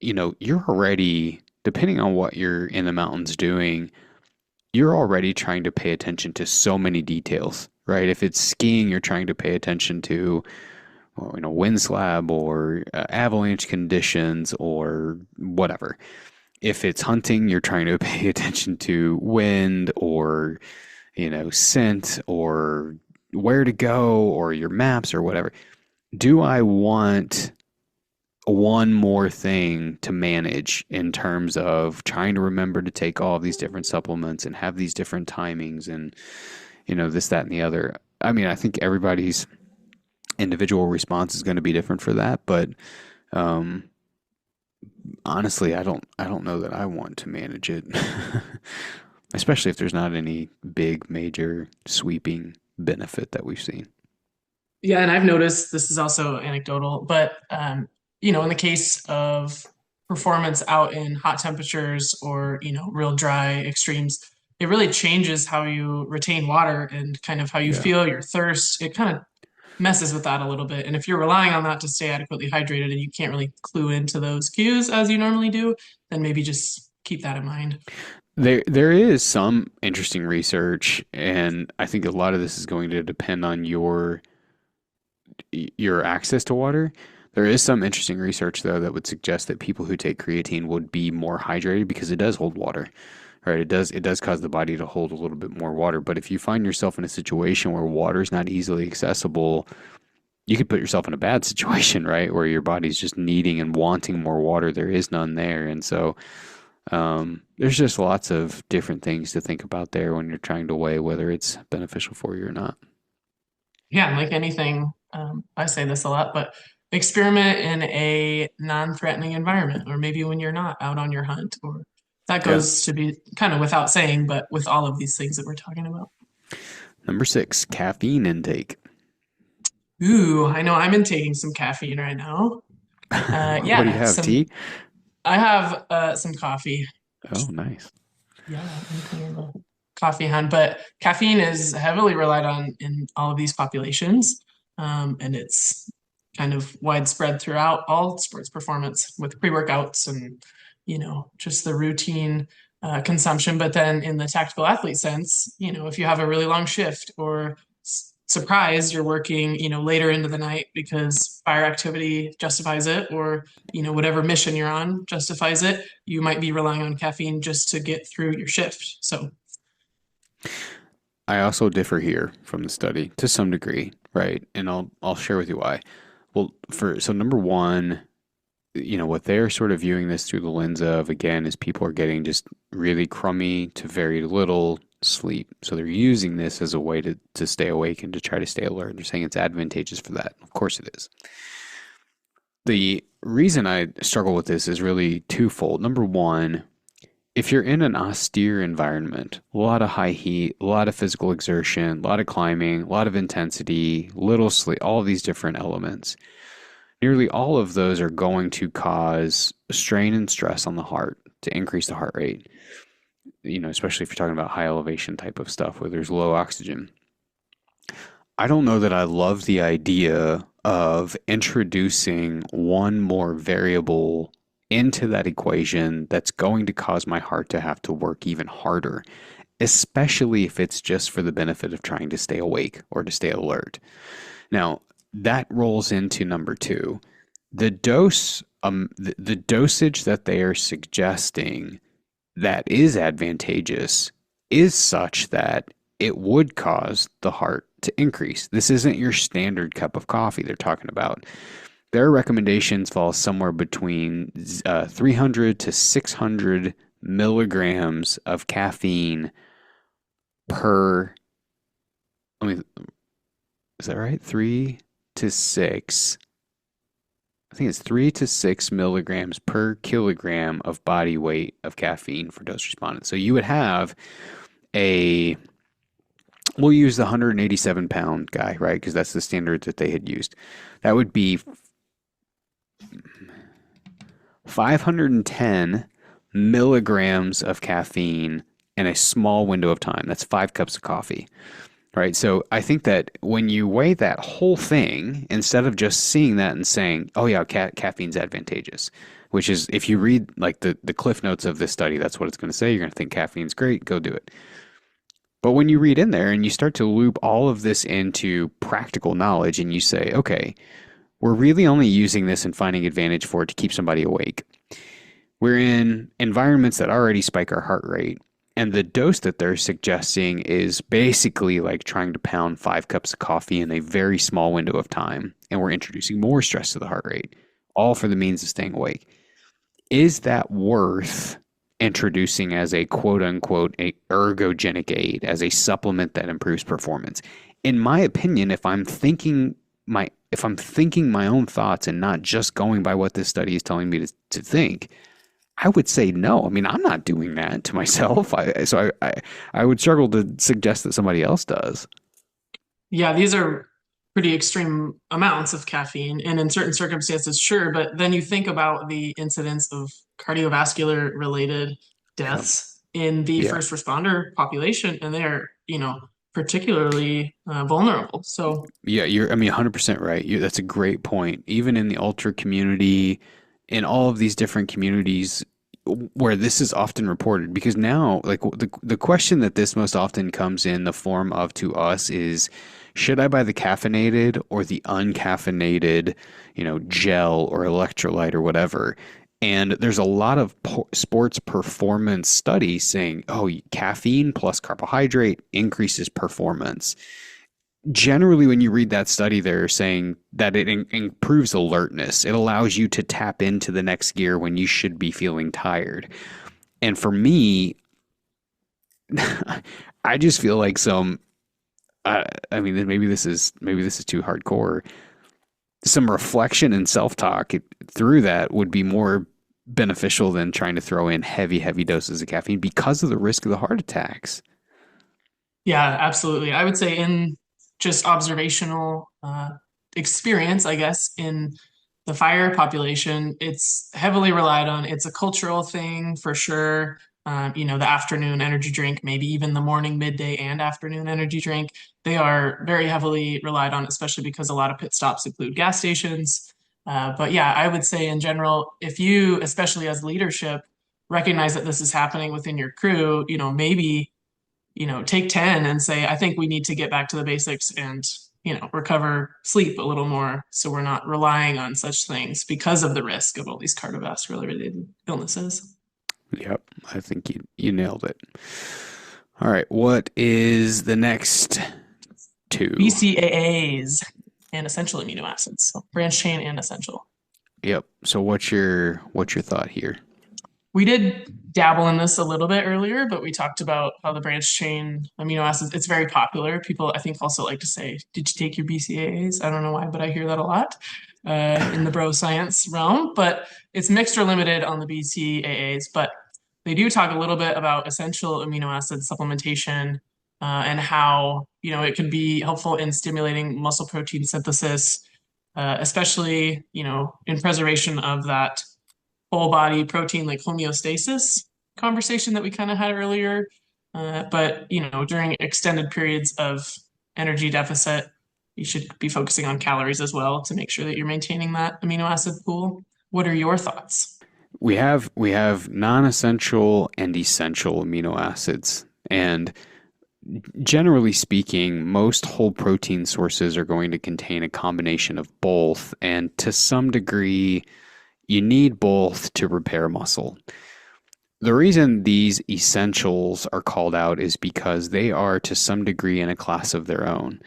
you're already, depending on what you're in the mountains doing, you're already trying to pay attention to so many details, right? If it's skiing, you're trying to pay attention to, well, wind slab or avalanche conditions or whatever. If it's hunting, you're trying to pay attention to wind or, scent or where to go or your maps or whatever. Do I want one more thing to manage in terms of trying to remember to take all of these different supplements and have these different timings and this, that, and the other? I mean, I think everybody's individual response is going to be different for that, but um, honestly, I don't know that I want to manage it, especially if there's not any big, major, sweeping benefit that we've seen.
yeah, and I've noticed this is also anecdotal, but in the case of performance out in hot temperatures or, real dry extremes, it really changes how you retain water and kind of how you
Yeah.
feel, your thirst. It kind of messes with that a little bit. And if you're relying on that to stay adequately hydrated and you can't really clue into those cues as you normally do, then maybe just keep that in mind.
There is some interesting research, and I think a lot of this is going to depend on your access to water. There is some interesting research though that would suggest that people who take creatine would be more hydrated because it does hold water. Right? It does cause the body to hold a little bit more water, but if you find yourself in a situation where water is not easily accessible, you could put yourself in a bad situation, right? Where your body's just needing and wanting more water. There is none there. And so there's just lots of different things to think about there when you're trying to weigh whether it's beneficial for you or not.
Yeah, and like anything, I say this a lot, but experiment in a non-threatening environment, or maybe when you're not out on your hunt, or that
Yeah.
goes to be kind of without saying, but with all of these things that we're talking about.
Number six, caffeine intake.
Ooh, I know I'm intaking some caffeine right now.
What do you
Yeah,
have? Tea?
I have some coffee.
Oh, nice.
Yeah, I'm kind of a coffee hound, but caffeine is heavily relied on in all of these populations, and it's kind of widespread throughout all sports performance with pre-workouts and just the routine consumption. But then in the tactical athlete sense, if you have a really long shift or surprise, you're working, later into the night because fire activity justifies it, or whatever mission you're on justifies it, you might be relying on caffeine just to get through your shift. So,
I also differ here from the study to some degree, right? And I'll share with you why. Well, so number one, what they're sort of viewing this through the lens of again is people are getting just really crummy to very little sleep. So they're using this as a way to stay awake and to try to stay alert. They're saying it's advantageous for that. Of course it is. The reason I struggle with this is really twofold. Number one, if you're in an austere environment, a lot of high heat, a lot of physical exertion, a lot of climbing, a lot of intensity, little sleep, all of these different elements, nearly all of those are going to cause strain and stress on the heart to increase the heart rate, especially if you're talking about high elevation type of stuff where there's low oxygen. I don't know that I love the idea of introducing one more variable into that equation that's going to cause my heart to have to work even harder, especially if it's just for the benefit of trying to stay awake or to stay alert. Now, that rolls into number two. The dosage that they are suggesting that is advantageous is such that it would cause the heart to increase. This isn't your standard cup of coffee they're talking about. Their recommendations fall somewhere between 300 to 600 milligrams of caffeine per. I mean, is that right? 3 to 6. I think it's 3 to 6 milligrams per kilogram of body weight of caffeine for dose respondents. So you would have a, we'll use the 187-pound guy, right? Because that's the standard that they had used. That would be 510 milligrams of caffeine in a small window of time. That's 5 cups of coffee, right? So I think that when you weigh that whole thing, instead of just seeing that and saying, oh, yeah, caffeine's advantageous, which is if you read like the cliff notes of this study, that's what it's going to say. You're going to think caffeine's great, go do it. But when you read in there and you start to loop all of this into practical knowledge and you say, okay, we're really only using this and finding advantage for it to keep somebody awake. We're in environments that already spike our heart rate. And the dose that they're suggesting is basically like trying to pound 5 cups of coffee in a very small window of time. And we're introducing more stress to the heart rate, all for the means of staying awake. Is that worth introducing as a quote unquote a ergogenic aid, as a supplement that improves performance? In my opinion, if I'm thinking my own thoughts and not just going by what this study is telling me to think, I would say no. I mean, I'm not doing that to myself. I would struggle to suggest that somebody else does.
Yeah, these are pretty extreme amounts of caffeine, and in certain circumstances, sure. But then you think about the incidence of cardiovascular related
Yeah.
deaths in the
Yeah.
first responder population, and they are, particularly vulnerable. So,
Yeah, I mean, 100% right. That's a great point. Even in the ultra community, in all of these different communities where this is often reported, because now, like the question that this most often comes in the form of to us is, should I buy the caffeinated or the uncaffeinated, gel or electrolyte or whatever? And there's a lot of sports performance studies saying, oh, caffeine plus carbohydrate increases performance. Generally, when you read that study, they're saying that it improves alertness. It allows you to tap into the next gear when you should be feeling tired. And for me, I just feel like I mean, maybe this is too hardcore. Some reflection and self-talk through that would be more beneficial than trying to throw in heavy doses of caffeine because of the risk of the heart attacks.
yeah, absolutely. I would say in just observational experience, I guess, in the fire population, it's heavily relied on. It's a cultural thing for sure. The afternoon energy drink, maybe even the morning, midday, and afternoon energy drink, they are very heavily relied on, especially because a lot of pit stops include gas stations. But yeah, I would say in general, if you, especially as leadership, recognize that this is happening within your crew, maybe take 10 and say, I think we need to get back to the basics and, recover sleep a little more so we're not relying on such things because of the risk of all these cardiovascular related illnesses.
Yep, I think you nailed it. All right, what is the next two?
BCAAs and essential amino acids, so branch chain and essential.
Yep. So what's your thought here?
We did dabble in this a little bit earlier, but we talked about how the branch chain amino acids, it's very popular. People, I think, also like to say, did you take your BCAAs? I don't know why, but I hear that a lot in the bro science realm. But it's mixed or limited on the BCAAs. But they do talk a little bit about essential amino acid supplementation and how, it can be helpful in stimulating muscle protein synthesis, especially, in preservation of that whole body protein like homeostasis conversation that we kind of had earlier. But during extended periods of energy deficit, you should be focusing on calories as well to make sure that you're maintaining that amino acid pool. What are your thoughts?
We have non-essential and essential amino acids, and generally speaking, most whole protein sources are going to contain a combination of both, and to some degree, you need both to repair muscle. The reason these essentials are called out is because they are to some degree in a class of their own.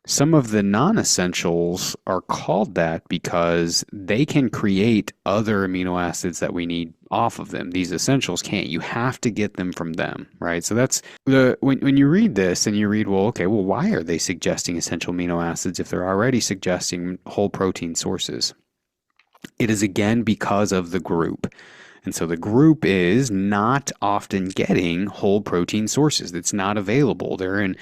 Some of the non essentials are called that because they can create other amino acids that we need off of them. These essentials can't. You have to get them from them, right? So that's when you read this and you read, well, okay, well, why are they suggesting essential amino acids if they're already suggesting whole protein sources? It is again because of the group. And so the group is not often getting whole protein sources. It's not available. They're in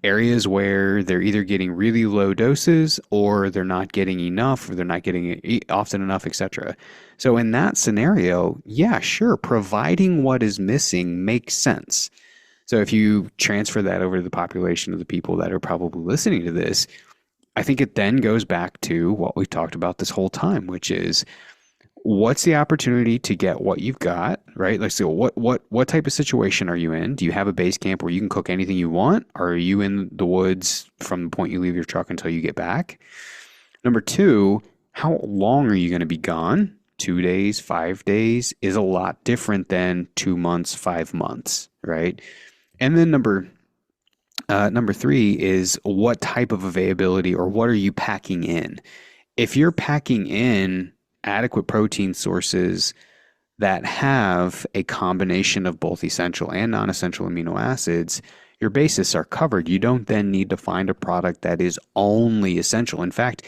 areas where they're either getting really low doses or they're not getting enough or they're not getting it often enough, etc. So in that scenario, yeah, sure, providing what is missing makes sense. So if you transfer that over to the population of the people that are probably listening to this, I think it then goes back to what we've talked about this whole time, which is what's the opportunity to get what you've got, right? Like, so what type of situation are you in? Do you have a base camp where you can cook anything you want? Or are you in the woods from the point you leave your truck until you get back? Number two, how long are you going to be gone? 2 days, 5 days is a lot different than 2 months, 5 months, right? And then number three is what type of availability or what are you packing in? If you're packing in adequate protein sources that have a combination of both essential and non-essential amino acids, your bases are covered. You don't then need to find a product that is only essential. In fact,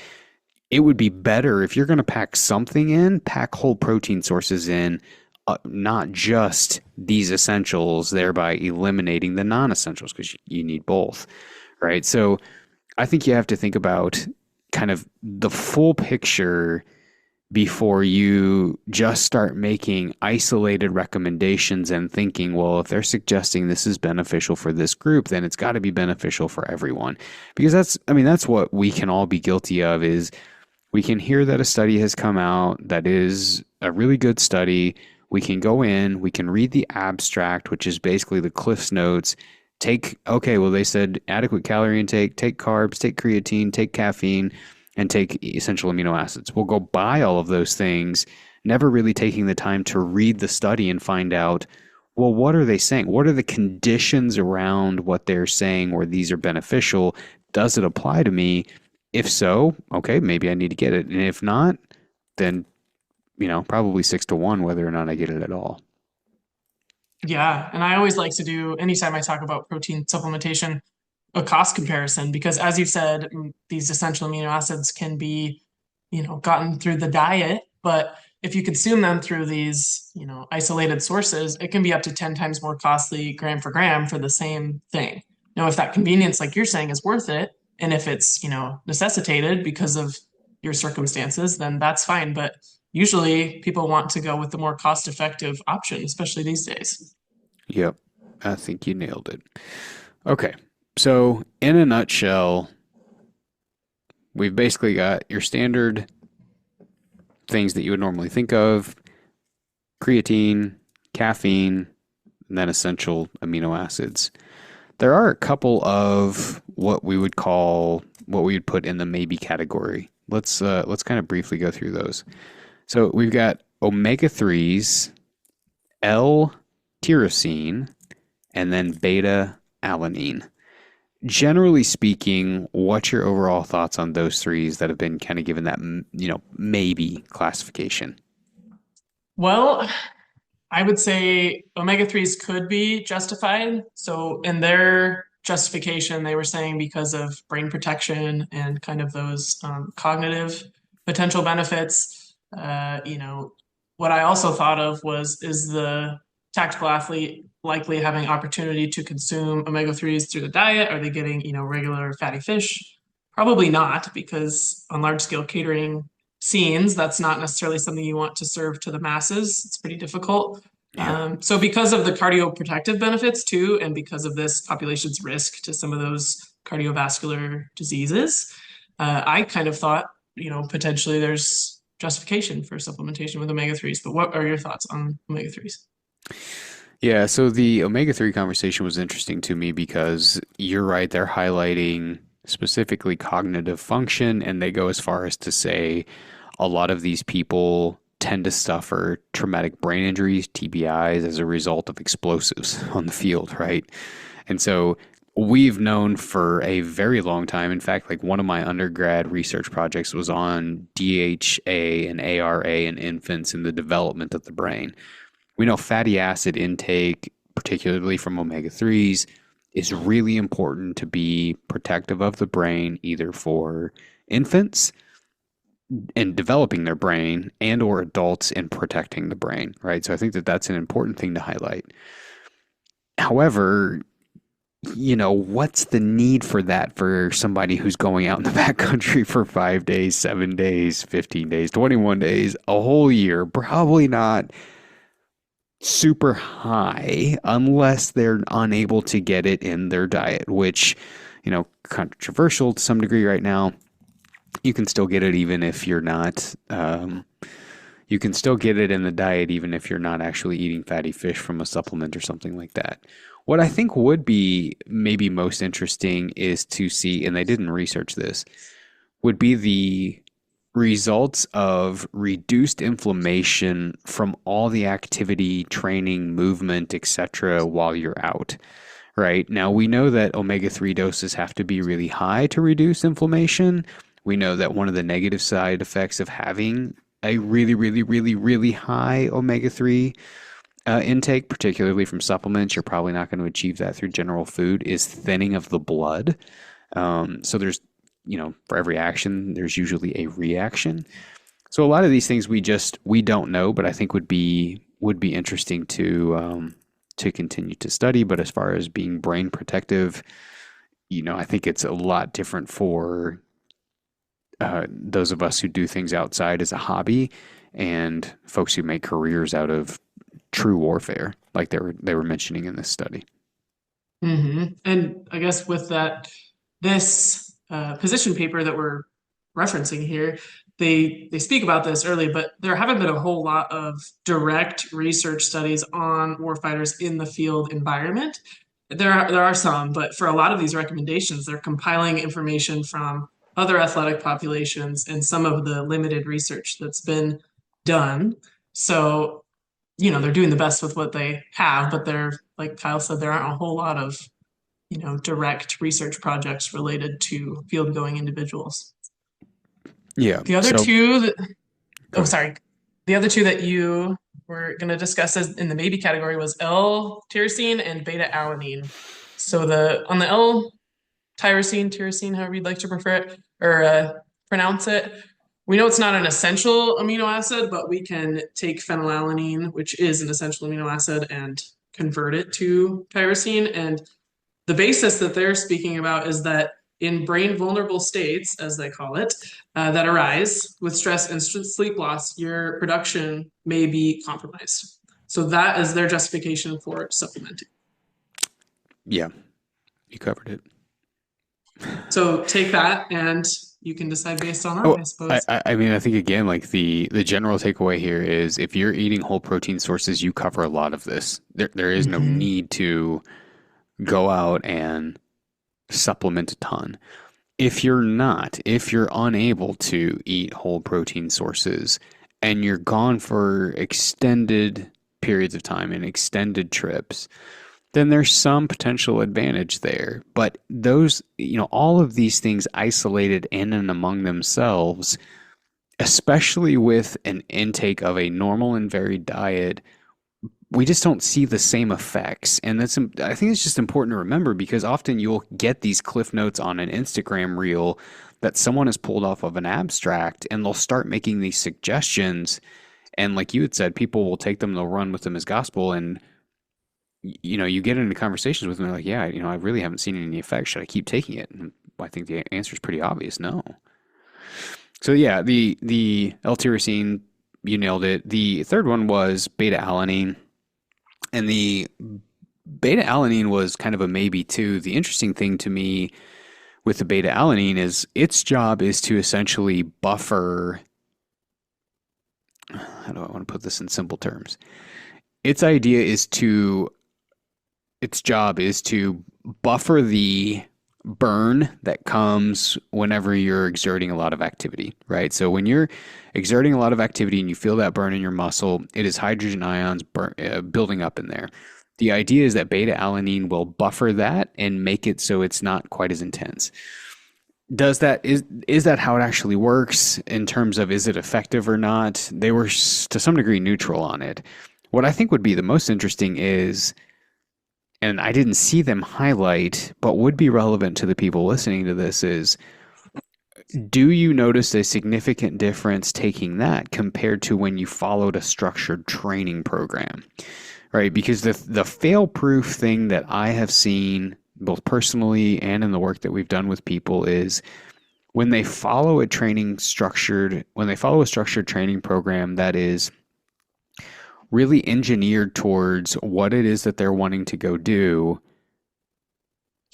it would be better if you're going to pack something in, pack whole protein sources in, not just these essentials, thereby eliminating the non-essentials because you need both, right? So I think you have to think about kind of the full picture before you just start making isolated recommendations and thinking, well, if they're suggesting this is beneficial for this group, then it's got to be beneficial for everyone. Because that's what we can all be guilty of is we can hear that a study has come out that is a really good study. We can go in, we can read the abstract, which is basically the Cliff's Notes. Okay, well, they said adequate calorie intake, take carbs, take creatine, take caffeine, and take essential amino acids. We'll go buy all of those things, never really taking the time to read the study and find out, well, what are they saying? What are the conditions around what they're saying where these are beneficial? Does it apply to me? If so, okay, maybe I need to get it. And if not, then, probably 6 to 1 whether or not I get it at all.
Yeah, and I always like to do, anytime I talk about protein supplementation, a cost comparison because as you said, these essential amino acids can be, gotten through the diet, but if you consume them through these, isolated sources, it can be up to 10 times more costly gram for gram for the same thing. Now, if that convenience, like you're saying, is worth it, and if it's, necessitated because of your circumstances, then that's fine. But usually people want to go with the more cost-effective option, especially these days.
Yep, I think you nailed it. Okay, so in a nutshell, we've basically got your standard things that you would normally think of: creatine, caffeine, and then essential amino acids. There are a couple of what we would put in the maybe category. Let's kind of briefly go through those. So we've got omega 3s, L-tyrosine, and then beta alanine. Generally speaking, what's your overall thoughts on those threes that have been kind of given that, maybe classification?
Well, I would say omega 3s could be justified. So, in their justification, they were saying because of brain protection and kind of those cognitive potential benefits. What I also thought of is the tactical athlete likely having opportunity to consume omega 3s through the diet? Are they getting, regular fatty fish? Probably not, because on large scale catering scenes, that's not necessarily something you want to serve to the masses. It's pretty difficult.
Yeah.
So because of the cardioprotective benefits too, and because of this population's risk to some of those cardiovascular diseases, I kind of thought, potentially there's justification for supplementation with omega 3s. But what are your thoughts on omega 3s?
Yeah, so the omega 3 conversation was interesting to me because you're right, they're highlighting specifically cognitive function, and they go as far as to say a lot of these people tend to suffer traumatic brain injuries, TBIs, as a result of explosives on the field, right? And so we've known for a very long time. In fact, like one of my undergrad research projects was on DHA and ARA in infants and the development of the brain. We know fatty acid intake, particularly from omega 3s, is really important to be protective of the brain, either for infants in developing their brain and or adults in protecting the brain, right? So I think that that's an important thing to highlight. However, what's the need for that for somebody who's going out in the backcountry for 5 days, 7 days, 15 days, 21 days, a whole year? Probably not super high unless they're unable to get it in their diet, which, controversial to some degree right now. You can still get it even if you're not, you can still get it in the diet even if you're not actually eating fatty fish from a supplement or something like that. What I think would be maybe most interesting is to see, and they didn't research this, would be the results of reduced inflammation from all the activity, training, movement, etc. while you're out. Right? Now, we know that omega-3 doses have to be really high to reduce inflammation. We know that one of the negative side effects of having a really, really, really, really high omega-3 intake, particularly from supplements, you're probably not going to achieve that through general food, is thinning of the blood. So there's, for every action, there's usually a reaction. So a lot of these things we don't know, but I think would be interesting to continue to study. But as far as being brain protective, I think it's a lot different for those of us who do things outside as a hobby and folks who make careers out of true warfare, like they were mentioning in this study.
And I guess with that, this position paper that we're referencing here, they speak about this early, but there haven't been a whole lot of direct research studies on warfighters in the field environment. There are some, but for a lot of these recommendations, they're compiling information from other athletic populations and some of the limited research that's been done. So, they're doing the best with what they have, but like Kyle said, there aren't a whole lot of, direct research projects related to field going individuals.
Yeah.
The other
So
two
go ahead.
sorry. The other two that you were going to discuss as in the maybe category was L-tyrosine and beta-alanine. So on the L-tyrosine, however you'd like to prefer it or pronounce it, we know it's not an essential amino acid, but we can take phenylalanine, which is an essential amino acid, and convert it to tyrosine. And the basis that they're speaking about is that in brain vulnerable states, as they call it, that arise with stress and sleep loss, your production may be compromised. So that is their justification for supplementing.
Yeah, you covered it.
So take that and you can decide based on that,
Oh,
I suppose.
I mean, I think again, like the general takeaway here is if you're eating whole protein sources, you cover a lot of this. There is no
Mm-hmm.
need to go out and supplement a ton. If you're unable to eat whole protein sources and you're gone for extended periods of time and extended trips, then there's some potential advantage there. But those, all of these things isolated in and among themselves, especially with an intake of a normal and varied diet, we just don't see the same effects. And I think it's just important to remember because often you'll get these cliff notes on an Instagram reel that someone has pulled off of an abstract and they'll start making these suggestions. And like you had said, people will take them, they'll run with them as gospel. And, you get into conversations with them, they're like, yeah, I really haven't seen any effects. Should I keep taking it? And I think the answer is pretty obvious. No. So yeah, the L-tyrosine, you nailed it. The third one was beta alanine. And the beta alanine was kind of a maybe too. The interesting thing to me with the beta alanine is its job is to essentially buffer. How do I want to put this in simple terms? Its job is to buffer the burn that comes whenever you're exerting a lot of activity, right? So when you're exerting a lot of activity and you feel that burn in your muscle, it is hydrogen ions building up in there. The idea is that beta alanine will buffer that and make it so it's not quite as intense. Does that is that how it actually works in terms of is it effective or not? They were to some degree neutral on it. What I think would be the most interesting is, and I didn't see them highlight, but would be relevant to the people listening to this is, do you notice a significant difference taking that compared to when you followed a structured training program? Right? Because the fail proof thing that I have seen both personally and in the work that we've done with people is when they follow a structured training program that is really engineered towards what it is that they're wanting to go do,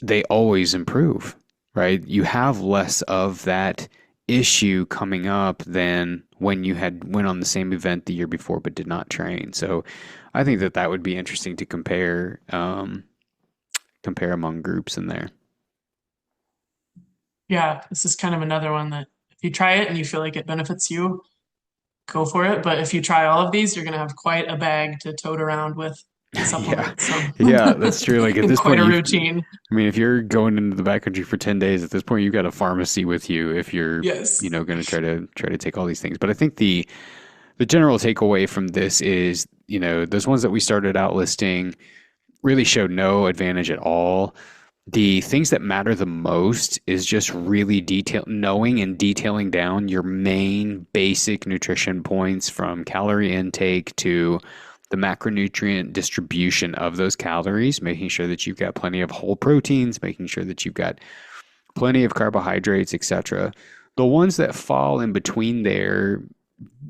they always improve, right? You have less of that issue coming up than when you had went on the same event the year before but did not train. So I think that that would be interesting to compare among groups in there.
Yeah, this is kind of another one that if you try it and you feel like it benefits you, go for it. But if you try all of these, you're going to have quite a bag to tote around with
Yeah,
supplements. So,
yeah, that's true. Like at
and
this
quite
point,
a
you've,
routine.
I mean, if you're going into the backcountry for 10 days, at this point, you've got a pharmacy with you if you're,
Yes.
going to try to take all these things. But I think the general takeaway from this is, those ones that we started out listing really showed no advantage at all. The things that matter the most is just really knowing and detailing down your main basic nutrition points from calorie intake to the macronutrient distribution of those calories, making sure that you've got plenty of whole proteins, making sure that you've got plenty of carbohydrates, etc. The ones that fall in between there,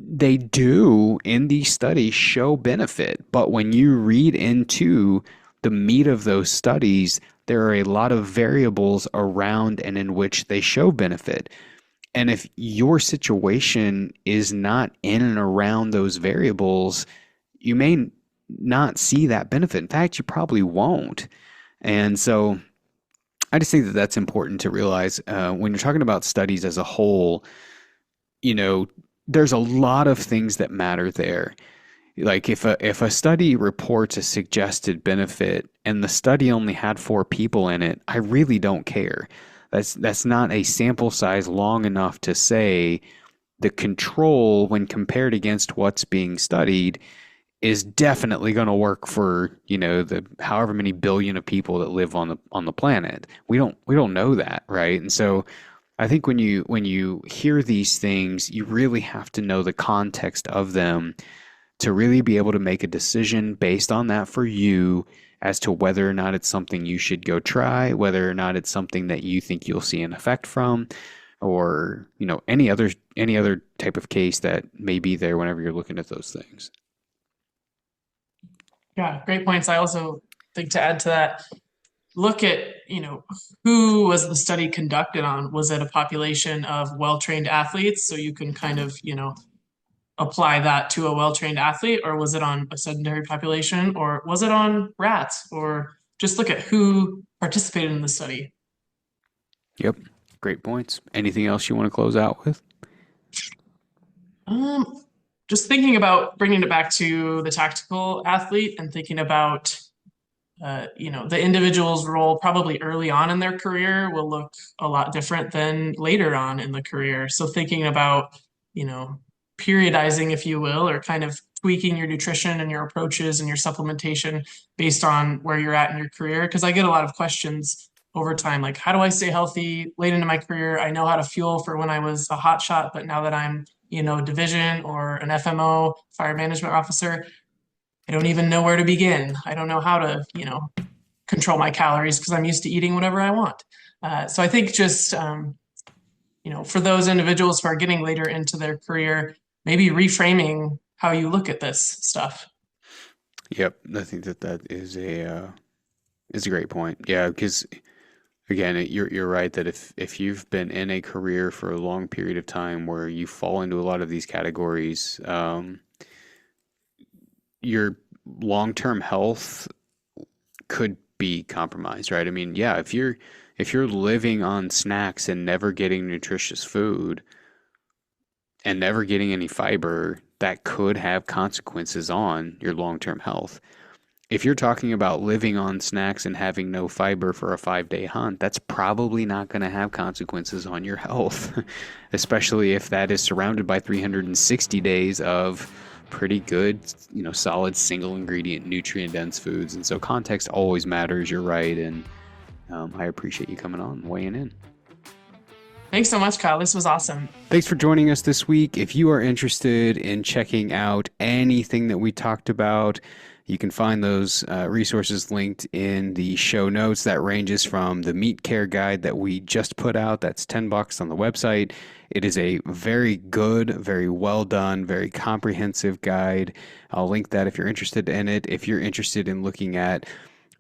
they do in these studies show benefit, but when you read into the meat of those studies, there are a lot of variables around and in which they show benefit. And if your situation is not in and around those variables, you may not see that benefit. In fact, you probably won't. And so I just think that that's important to realize when you're talking about studies as a whole, you know, there's a lot of things that matter there. Like if a study reports a suggested benefit and the study only had 4 people in it, I really don't care. That's not a sample size long enough to say the control when compared against what's being studied is definitely going to work for the however many billion of people that live on the planet. We don't know that, right? And so I think when you hear these things, you really have to know the context of them to really be able to make a decision based on that for you as to whether or not it's something you should go try, whether or not it's something that you think you'll see an effect from, or any other type of case that may be there whenever you're looking at those things.
Yeah, great points. I also think to add to that, look at, who was the study conducted on? Was it a population of well-trained athletes? So you can kind of, apply that to a well-trained athlete, or was it on a sedentary population, or was it on rats? Or just look at who participated in the study.
Yep. Great points. Anything else you want to close out with?
Um, just thinking about bringing it back to the tactical athlete and thinking about the individual's role probably early on in their career will look a lot different than later on in the career. So thinking about, you know, periodizing, if you will, or kind of tweaking your nutrition and your approaches and your supplementation based on where you're at in your career. Because I get a lot of questions over time, like, how do I stay healthy late into my career? I know how to fuel for when I was a hot shot, but now that I'm, division or an FMO, fire management officer, I don't even know where to begin. I don't know how to, control my calories because I'm used to eating whatever I want. So I think just, for those individuals who are getting later into their career, maybe reframing how you look at this stuff.
Yep. I think that is a great point. Yeah, because again, you're right that if you've been in a career for a long period of time where you fall into a lot of these categories, your long-term health could be compromised, right? I mean, yeah, If you're living on snacks and never getting nutritious food and never getting any fiber, that could have consequences on your long-term health. If you're talking about living on snacks and having no fiber for a 5-day hunt, that's probably not going to have consequences on your health, especially if that is surrounded by 360 days of pretty good, solid single ingredient, nutrient dense foods. And so context always matters. You're right. And I appreciate you coming on and weighing in.
Thanks so much, Kyle. This was awesome.
Thanks for joining us this week. If you are interested in checking out anything that we talked about, you can find those resources linked in the show notes. That ranges from the meat care guide that we just put out. That's $10 on the website. It is a very good, very well done, very comprehensive guide. I'll link that if you're interested in it. If you're interested in looking at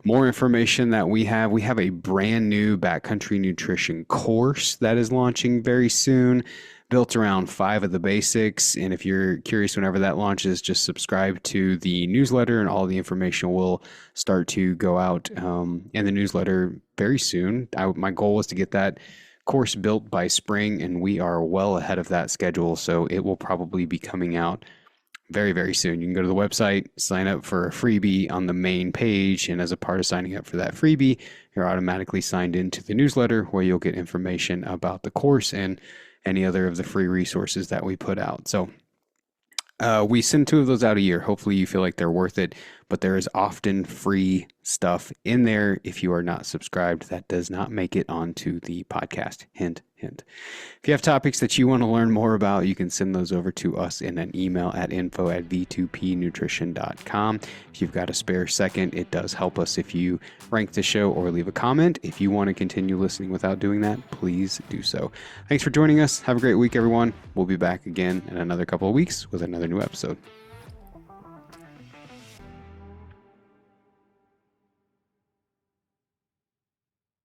more information that we have a brand new Backcountry nutrition course that is launching very soon, built around 5 of the basics. And if you're curious, whenever that launches, just subscribe to the newsletter and all the information will start to go out in the newsletter very soon. My goal was to get that course built by spring, and we are well ahead of that schedule. So it will probably be coming out very, very soon. You can go to the website, sign up for a freebie on the main page, and as a part of signing up for that freebie, you're automatically signed into the newsletter where you'll get information about the course and any other of the free resources that we put out. So we send 2 of those out a year. Hopefully you feel like they're worth it, but there is often free stuff in there. If you are not subscribed, that does not make it onto the podcast. Hint, hint. If you have topics that you want to learn more about, you can send those over to us in an email at info@v2pnutrition.com. If you've got a spare second, it does help us if you rank the show or leave a comment. If you want to continue listening without doing that, please do so. Thanks for joining us. Have a great week, everyone. We'll be back again in another couple of weeks with another new episode.